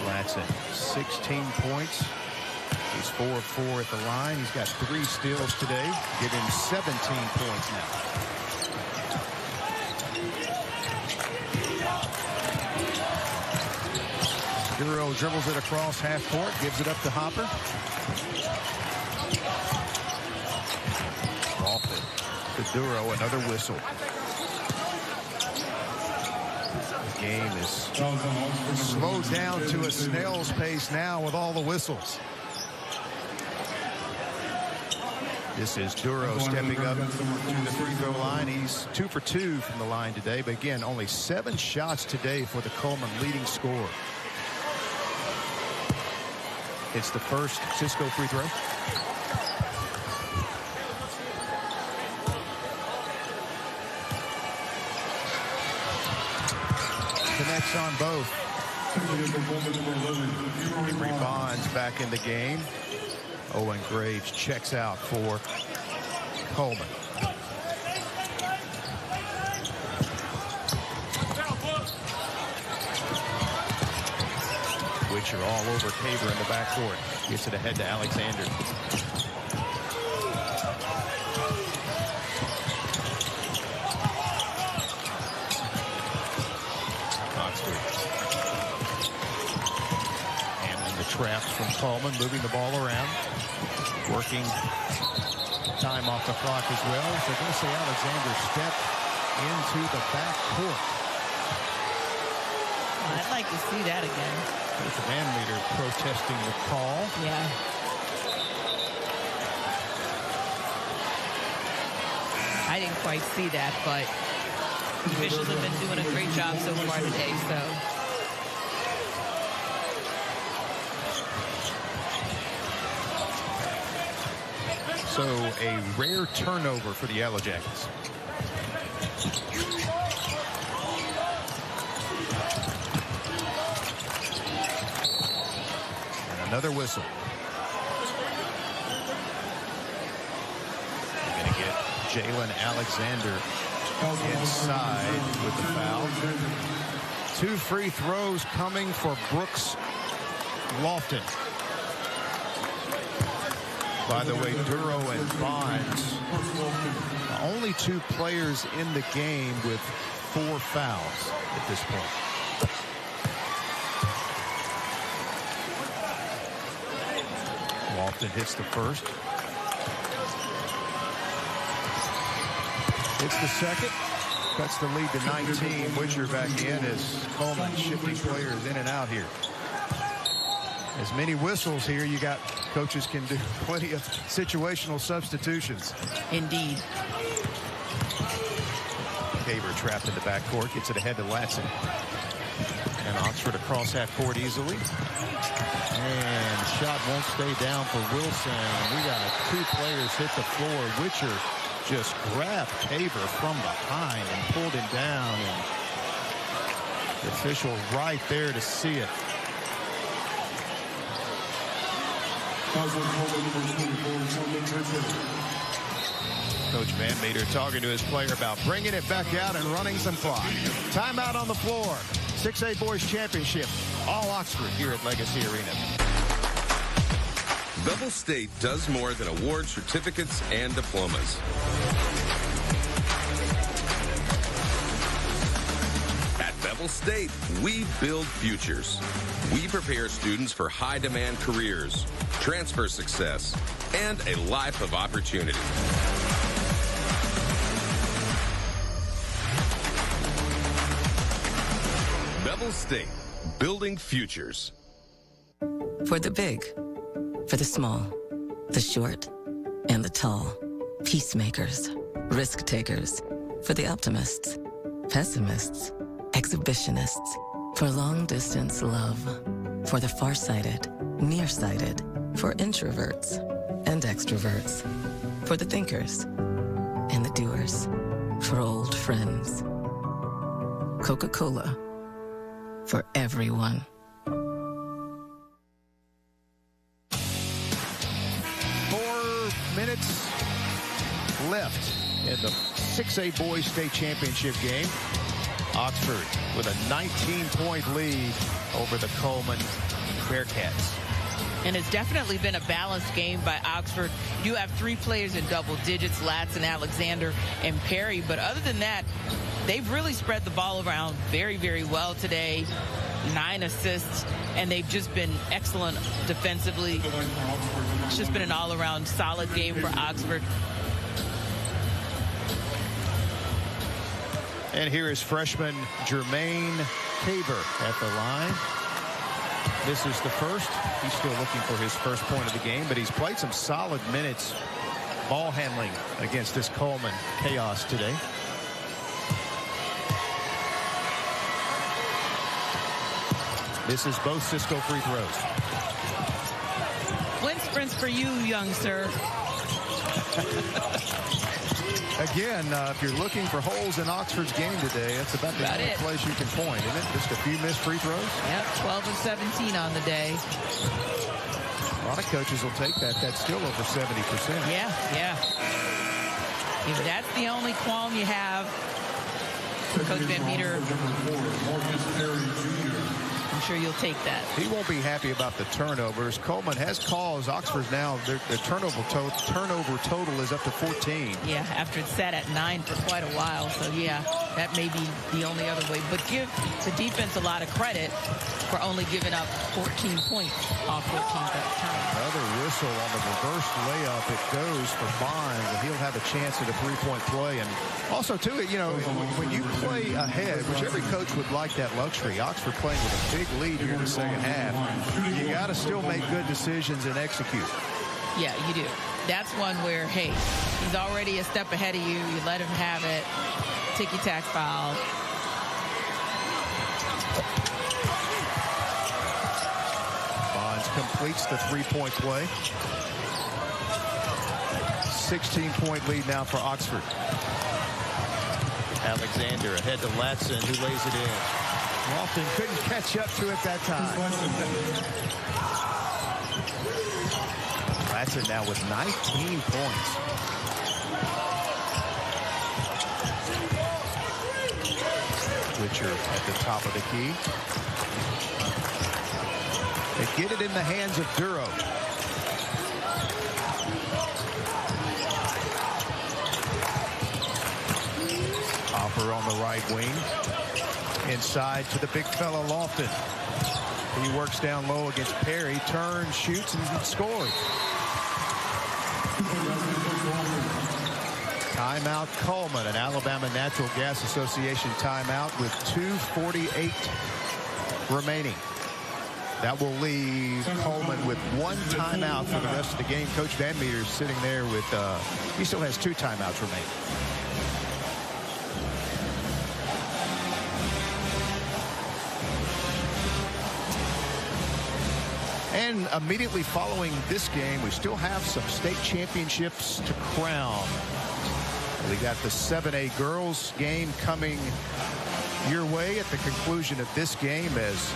Latson, 16 points. He's 4 of 4 at the line. He's got 3 steals today. Give him 17 points now. Duro dribbles it across half court, gives it up to Hopper. Off it to Duro, another whistle. The game is slowed down to a snail's pace now with all the whistles. This is Duro stepping up to the free throw line. He's 2 for 2 from the line today, but again, only 7 shots today for the Cullman leading scorer. It's the first Cisco free throw. Connects on both. Henry Bonds back in the game. Owen Graves checks out for Cullman. Witcher all over Tabor in the backcourt. Gets it ahead to Alexander. Oxford. Handling the trap from Cullman, moving the ball around. Working time off the clock as well. So going to see Alexander step into the backcourt. I'd like to see that again. There's the man leader protesting the call. Yeah. I didn't quite see that, but officials have been doing a great job so far today, So a rare turnover for the Yellow Jackets. And another whistle. We're going to get Jalen Alexander inside with the foul. 2 free throws coming for Brooks Lofton. By the way, Duro and Bonds, only 2 players in the game with 4 fouls at this point. Lofton hits the first. Hits the second. Cuts the lead to 19. Witcher back in as Cullman shifting players in and out here. As many whistles here, you got coaches can do plenty of situational substitutions. Indeed. Tabor trapped in the backcourt, gets it ahead to Latson. And Oxford across half court easily. And shot won't stay down for Wilson. We got 2 players hit the floor. Witcher just grabbed Tabor from behind and pulled him down. And the official right there to see it. Coach Van Meter talking to his player about bringing it back out and running some clock. Timeout on the floor. 6A Boys Championship. All Oxford here at Legacy Arena. Bevel State does more than award certificates and diplomas. At Bevel State, we build futures. We prepare students for high-demand careers, transfer success, and a life of opportunity. Bevel State, building futures. For the big, for the small, the short, and the tall. Peacemakers, risk takers. For the optimists, pessimists, exhibitionists. For long distance love. For the farsighted, nearsighted. For introverts and extroverts. For the thinkers and the doers. For old friends. Coca-Cola. For everyone. 4 minutes left in the 6A Boys State Championship game. Oxford with a 19-point lead over the Cullman Bearcats. And it's definitely been a balanced game by Oxford. You have 3 players in double digits, Latson, Alexander, and Perry. But other than that, they've really spread the ball around very, very well today. 9 assists, and they've just been excellent defensively. It's just been an all-around solid game for Oxford. And here is freshman Jermaine Caber at the line. This is the first. He's still looking for his first point of the game, but he's played some solid minutes ball handling against this Cullman chaos today. Misses both Cisco free throws. Win sprints for you, young sir. Again, if you're looking for holes in Oxford's game today, that's about the only place you can point, isn't it? Just a few missed free throws? Yep, 12 and 17 on the day. A lot of coaches will take that. That's still over 70%. Yeah, yeah. If that's the only qualm you have, Coach Van Meter, I'm sure you'll take that. He won't be happy about the turnovers. Cullman has calls. Oxford's now, their turnover total is up to 14. Yeah, after it's sat at 9 for quite a while. So, yeah, that may be the only other way. But give the defense a lot of credit for only giving up 14 points off 14 turnovers. Another whistle on the reverse layup. It goes for Bonds, and he'll have a chance at a three-point play. And also, too, you know, when you play ahead, which every coach would like that luxury, Oxford playing with a big lead here in the second half, you got to still make good decisions and execute. Yeah, you do. That's one where, hey, he's already a step ahead of you. You let him have it. Ticky-tack foul. Bonds completes the three-point play. 16-point lead now for Oxford. Alexander ahead to Latson, who lays it in. Lofton couldn't catch up to it that time. Latson now with 19 points. Witcher at the top of the key. They get it in the hands of Duro. Hopper on the right wing. Inside to the big fella Lofton. He works down low against Perry, turns, shoots, and scores. Timeout Cullman, an Alabama Natural Gas Association timeout with 2:48 remaining. That will leave Cullman with 1 timeout for the rest of the game. Coach Van Meter is sitting there with, he still has 2 timeouts remaining. And immediately following this game, we still have some state championships to crown. We got the 7A girls game coming your way at the conclusion of this game as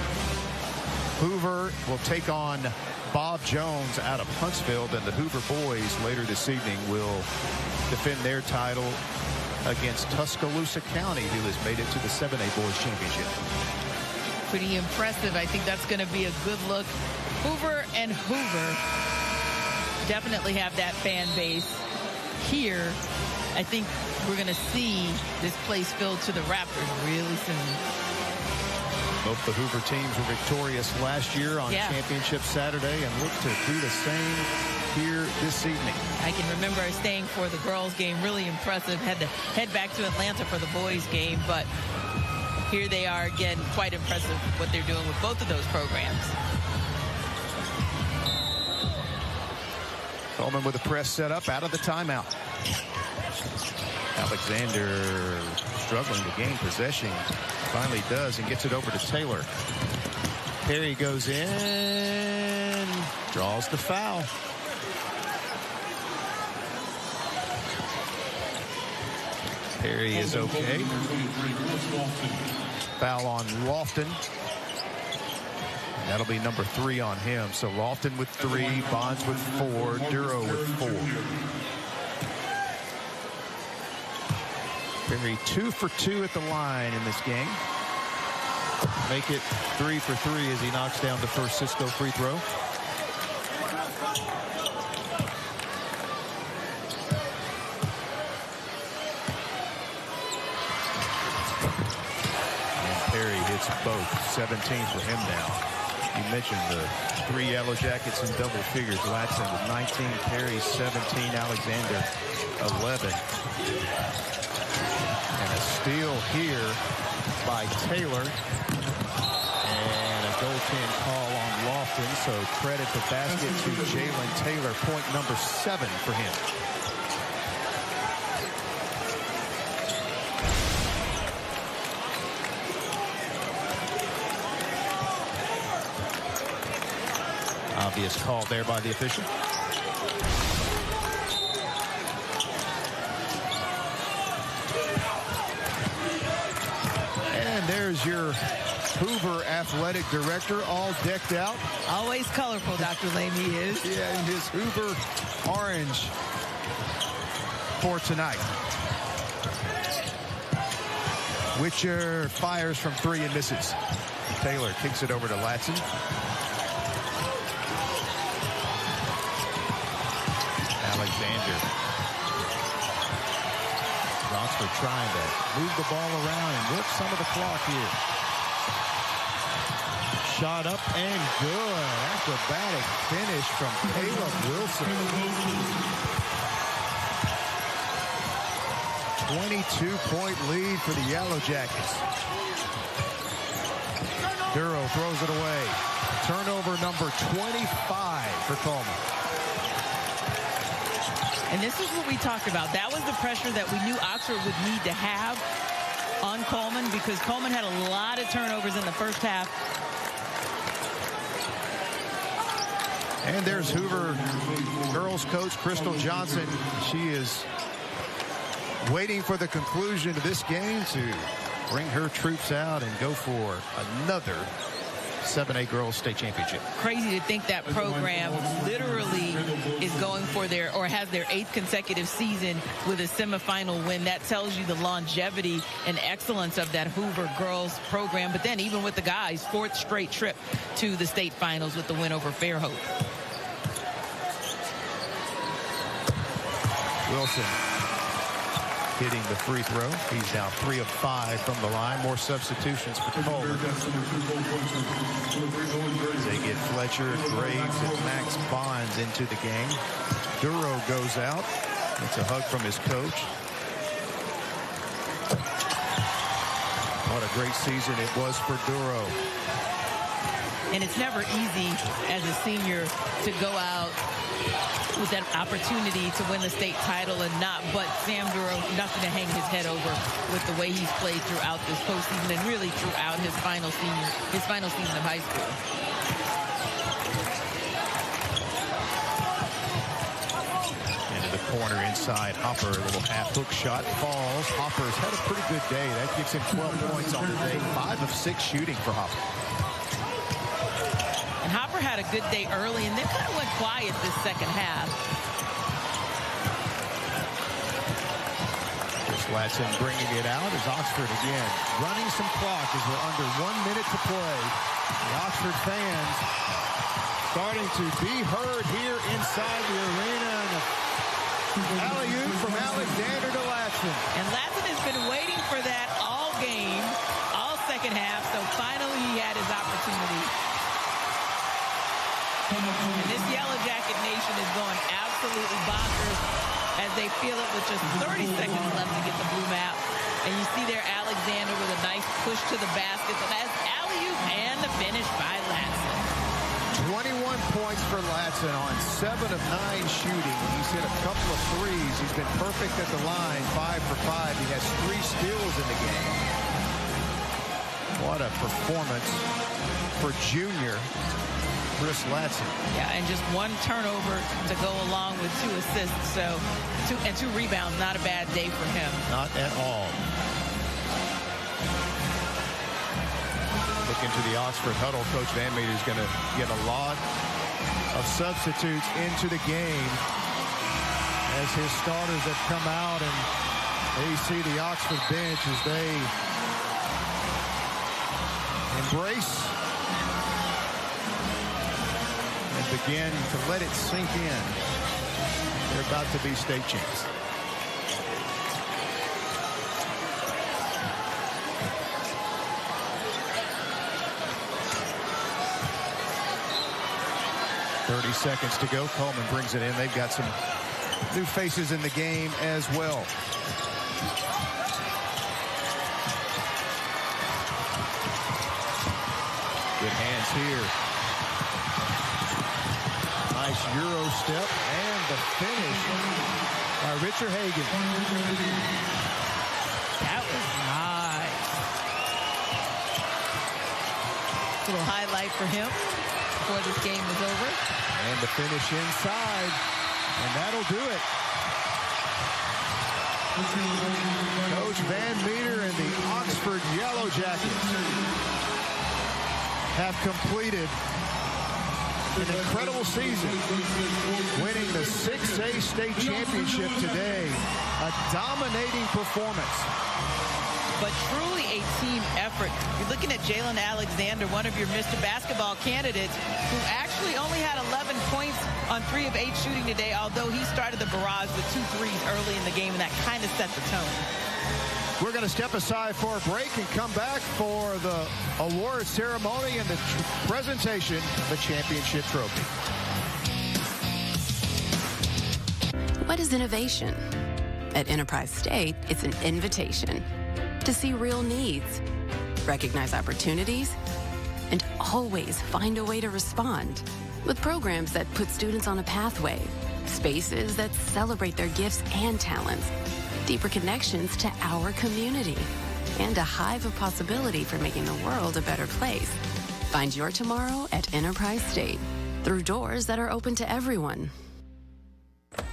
Hoover will take on Bob Jones out of Huntsville. Then the Hoover boys later this evening will defend their title against Tuscaloosa County, who has made it to the 7A Boys Championship. Pretty impressive. I think that's going to be a good look. Hoover and Hoover definitely have that fan base here. I think we're going to see this place filled to the Raptors really soon. Both the Hoover teams were victorious last year on Championship Saturday and look to do the same here this evening. I can remember staying for the girls game. Really impressive. Had to head back to Atlanta for the boys game, but here they are again. Quite impressive what they're doing with both of those programs. Cullman with the press set up out of the timeout. Alexander struggling to gain possession. Finally does and gets it over to Taylor. Perry goes in, draws the foul. Perry is okay. Foul on Lofton. That'll be number 3 on him. So Lofton with 3, Bonds with 4, Duro with 4. Perry 2 for 2 at the line in this game. Make it 3 for 3 as he knocks down the first Cisco free throw. And Perry hits both. 17 for him now. You mentioned the 3 Yellow Jackets in double figures. Latson with 19, Perry 17, Alexander 11. And a steal here by Taylor. And a goaltend call on Lofton. So credit the basket to Jalen Taylor. Point number 7 for him. Obvious call there by the official. And there's your Hoover athletic director, all decked out. Always colorful, Dr. Lame, he is. Yeah, in his Hoover orange for tonight. Witcher fires from 3 and misses. Taylor kicks it over to Latson. Alexander. Roxford trying to move the ball around and work some of the clock here. Shot up and good. Acrobatic finish from Caleb Wilson. 22-point lead for the Yellow Jackets. Duro throws it away. Turnover number 25 for Cullman. And this is what we talked about. That was the pressure that we knew Oxford would need to have on Cullman, because Cullman had a lot of turnovers in the first half. And there's Hoover girls coach Crystal Johnson. She is waiting for the conclusion of this game to bring her troops out and go for another 7A Girls State Championship. Crazy to think that program literally is going for their, or has their 8th consecutive season with a semifinal win. That tells you the longevity and excellence of that Hoover girls program. But then even with the guys, 4th straight trip to the state finals with the win over Fairhope. Wilson hitting the free throw. He's now 3 of 5 from the line. More substitutions for Cullman. They get Fletcher, Graves, and Max Bonds into the game. Duro goes out. It's a hug from his coach. What a great season it was for Duro. And it's never easy as a senior to go out with that opportunity to win the state title and not, but Sam Duro, nothing to hang his head over with the way he's played throughout this postseason and really throughout his final season of high school. Into the corner inside. Hopper, a little half hook shot, falls. Hopper's had a pretty good day. That gives him 12 points on the day. 5 of 6 shooting for Hopper. And Hopper had a good day early and then kind of went quiet this second half. Latson bringing it out as Oxford again running some clock as we're under 1 minute to play. The Oxford fans starting to be heard here inside the arena. Alley-oop from Alexander to Latson. And Latson has been waiting for that all game, all second half, so finally he had his opportunity. And this Yellow Jacket Nation is going absolutely bonkers as they feel it with just 30 seconds left to get the blue map. And you see there Alexander with a nice push to the basket. So that's alley-oop and the finish by Latson. 21 points for Latson on 7 of 9 shooting. He's hit a couple of threes. He's been perfect at the line, 5 for 5. He has 3 steals in the game. What a performance for junior Chris Latson. Yeah, and just 1 turnover to go along with 2 assists. So 2 rebounds, not a bad day for him. Not at all. Look into the Oxford huddle. Coach Van Meter is going to get a lot of substitutes into the game as his starters have come out, and they see the Oxford bench as they embrace and begin to let it sink in. They're about to be state champs. Seconds to go. Cullman brings it in. They've got some new faces in the game as well. Good hands here. Nice Euro step and the finish by Richard Hagan. That was nice. Little highlight for him before this game was over. And the finish inside, and that'll do it. Coach Van Meter and the Oxford Yellow Jackets have completed an incredible season, winning the 6A state championship today. A dominating performance. But truly a team effort. You're looking at Jalen Alexander, one of your Mr. Basketball candidates, who actually only had 11 points on 3 of 8 shooting today, although he started the barrage with 2 threes early in the game, and that kind of set the tone. We're going to step aside for a break and come back for the award ceremony and the presentation of the championship trophy. What is innovation? At Enterprise State, it's an invitation to see real needs, recognize opportunities, and always find a way to respond with programs that put students on a pathway, spaces that celebrate their gifts and talents, deeper connections to our community, and a hive of possibility for making the world a better place. Find your tomorrow at Enterprise State through doors that are open to everyone.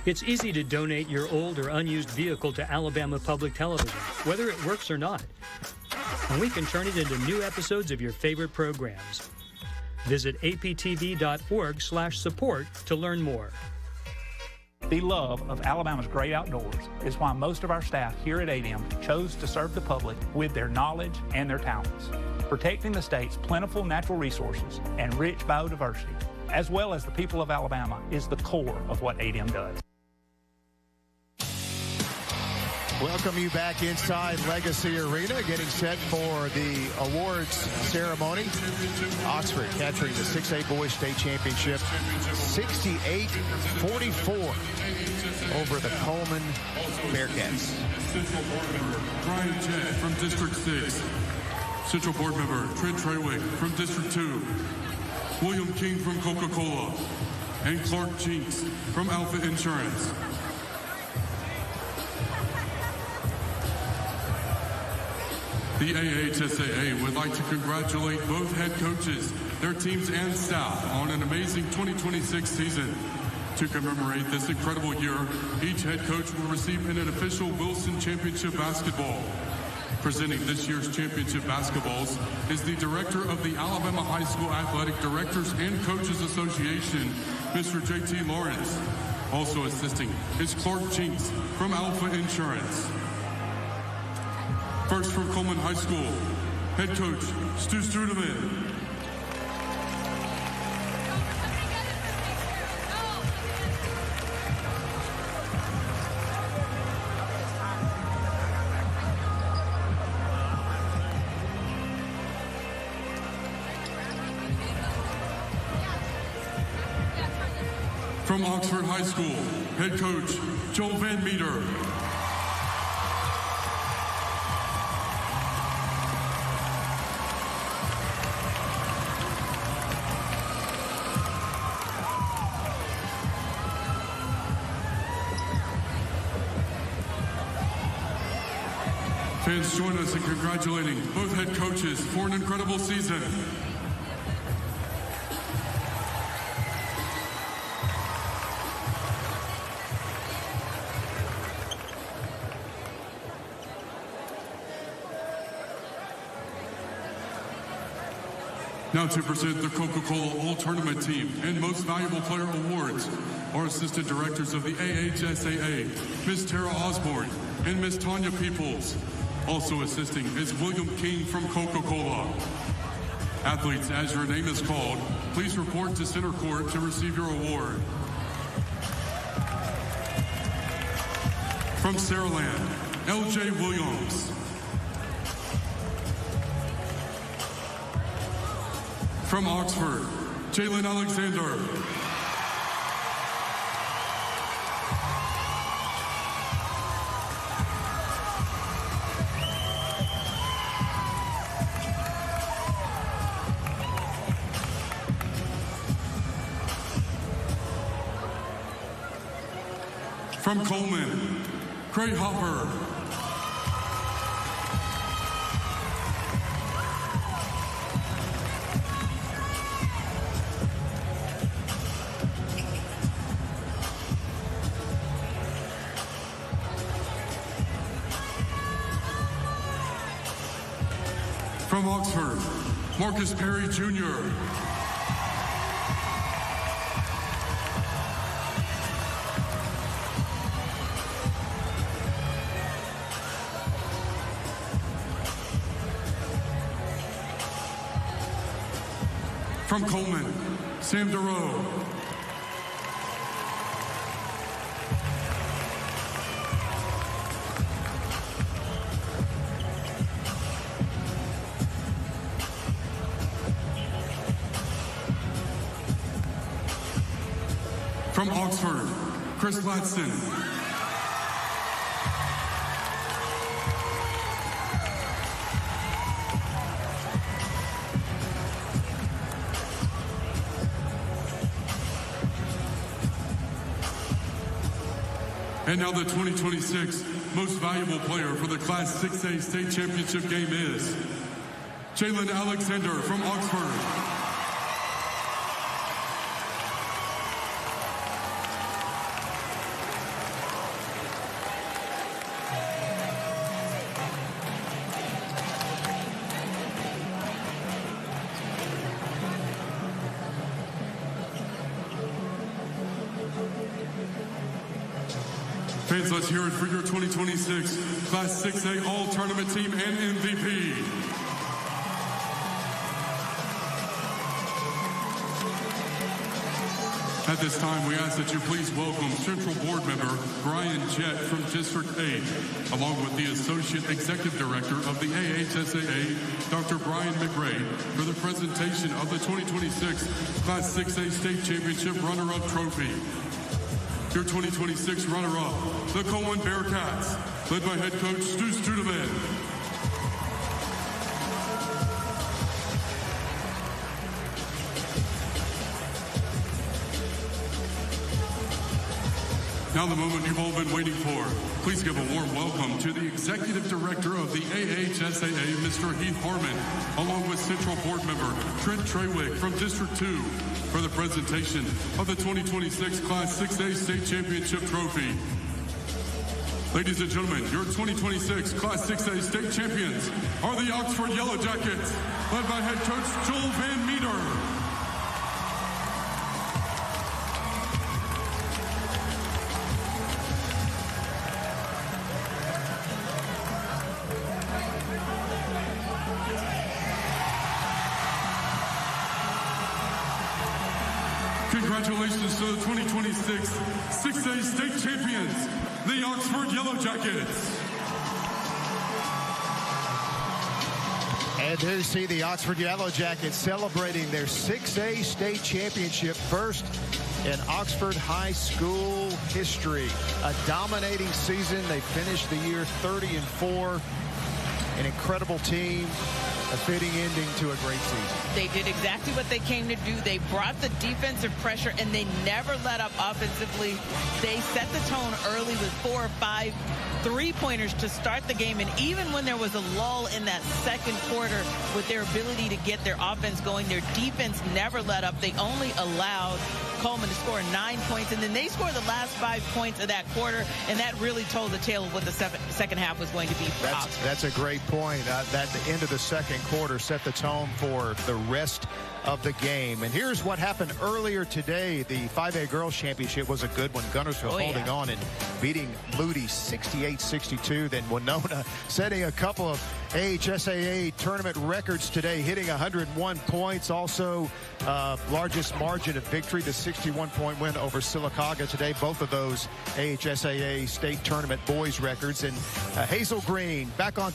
It's easy to donate your old or unused vehicle to Alabama Public Television, whether it works or not. And we can turn it into new episodes of your favorite programs. Visit aptv.org/support to learn more. The love of Alabama's great outdoors is why most of our staff here at ADM chose to serve the public with their knowledge and their talents. Protecting the state's plentiful natural resources and rich biodiversity, as well as the people of Alabama, is the core of what ADM does. Welcome you back inside Legacy Arena, getting set for the awards ceremony. Oxford capturing the 6A Boys State Championship 68-44 over the Cullman Bearcats. Central Board Member Brian Jett from District 6. Central Board Member Trent Trawick from District 2. William King from Coca-Cola. And Clark Jinks from Alpha Insurance. The AHSAA would like to congratulate both head coaches, their teams, and staff on an amazing 2026 season. To commemorate this incredible year, each head coach will receive an official Wilson Championship basketball. Presenting this year's championship basketballs is the director of the Alabama High School Athletic Directors and Coaches Association, Mr. J.T. Lawrence. Also assisting is Clark Chinks from Alpha Insurance. First from Cullman High School, head coach Stu Strudeman. From Oxford High School, head coach Joel Van Meter. Fans, join us in congratulating both head coaches for an incredible season. Now to present the Coca-Cola All-Tournament Team and Most Valuable Player Awards, our Assistant Directors of the AHSAA, Ms. Tara Osborne and Ms. Tanya Peoples. Also assisting is William King from Coca-Cola. Athletes, as your name is called, please report to center court to receive your award. From Saraland, L.J. Williams. From Oxford, Jalen Alexander. From Cullman, Craig Hopper. From Oxford, Marcus Perry Jr. From Cullman, Sam DeRoe. From Oxford, Chris Latson. And now the 2026 most valuable player for the Class 6A state championship game is Jalen Alexander from Oxford. Fans, let's hear it for your 2026 Class 6A All-Tournament Team and MVP. At this time, we ask that you please welcome Central Board Member Brian Jett from District 8, along with the Associate Executive Director of the AHSAA, Dr. Brian McRae, for the presentation of the 2026 Class 6A State Championship Runner-Up Trophy. Your 2026 runner-up, the Cullman Bearcats, led by head coach Stu Strudeman. Now the moment you've all been waiting for. Please give a warm welcome to the Executive Director of the AHSAA, Mr. Heath Harmon, along with Central Board Member Trent Trawick from District 2 for the presentation of the 2026 Class 6A State Championship Trophy. Ladies and gentlemen, your 2026 Class 6A state champions are the Oxford Yellow Jackets, led by head coach Joel Van Meter. Congratulations to the 2026 6A state champions, the Oxford Yellow Jackets. And there you see the Oxford Yellow Jackets celebrating their 6A state championship, first in Oxford High School history. A dominating season. They finished the year 30-4. An incredible team. A fitting ending to a great season. They did exactly what they came to do. They brought the defensive pressure, and they never let up offensively. They set the tone early with 4 or 5 three-pointers to start the game, and even when there was a lull in that second quarter with their ability to get their offense going, their defense never let up. They only allowed Cullman to score 9 points, and then they scored the last 5 points of that quarter, and that really told the tale of what the second half was going to be for Oxford. That's a great point. That the end of the second quarter set the tone for the rest of the game. And here's what happened earlier today. The 5A Girls Championship was a good one. Guntersville holding on and beating Moody 68-62. Then Winona setting a couple of AHSAA tournament records today, hitting 101 points. Also, largest margin of victory, the 61-point win over Sylacauga today. Both of those AHSAA state tournament boys records. And Hazel Green back on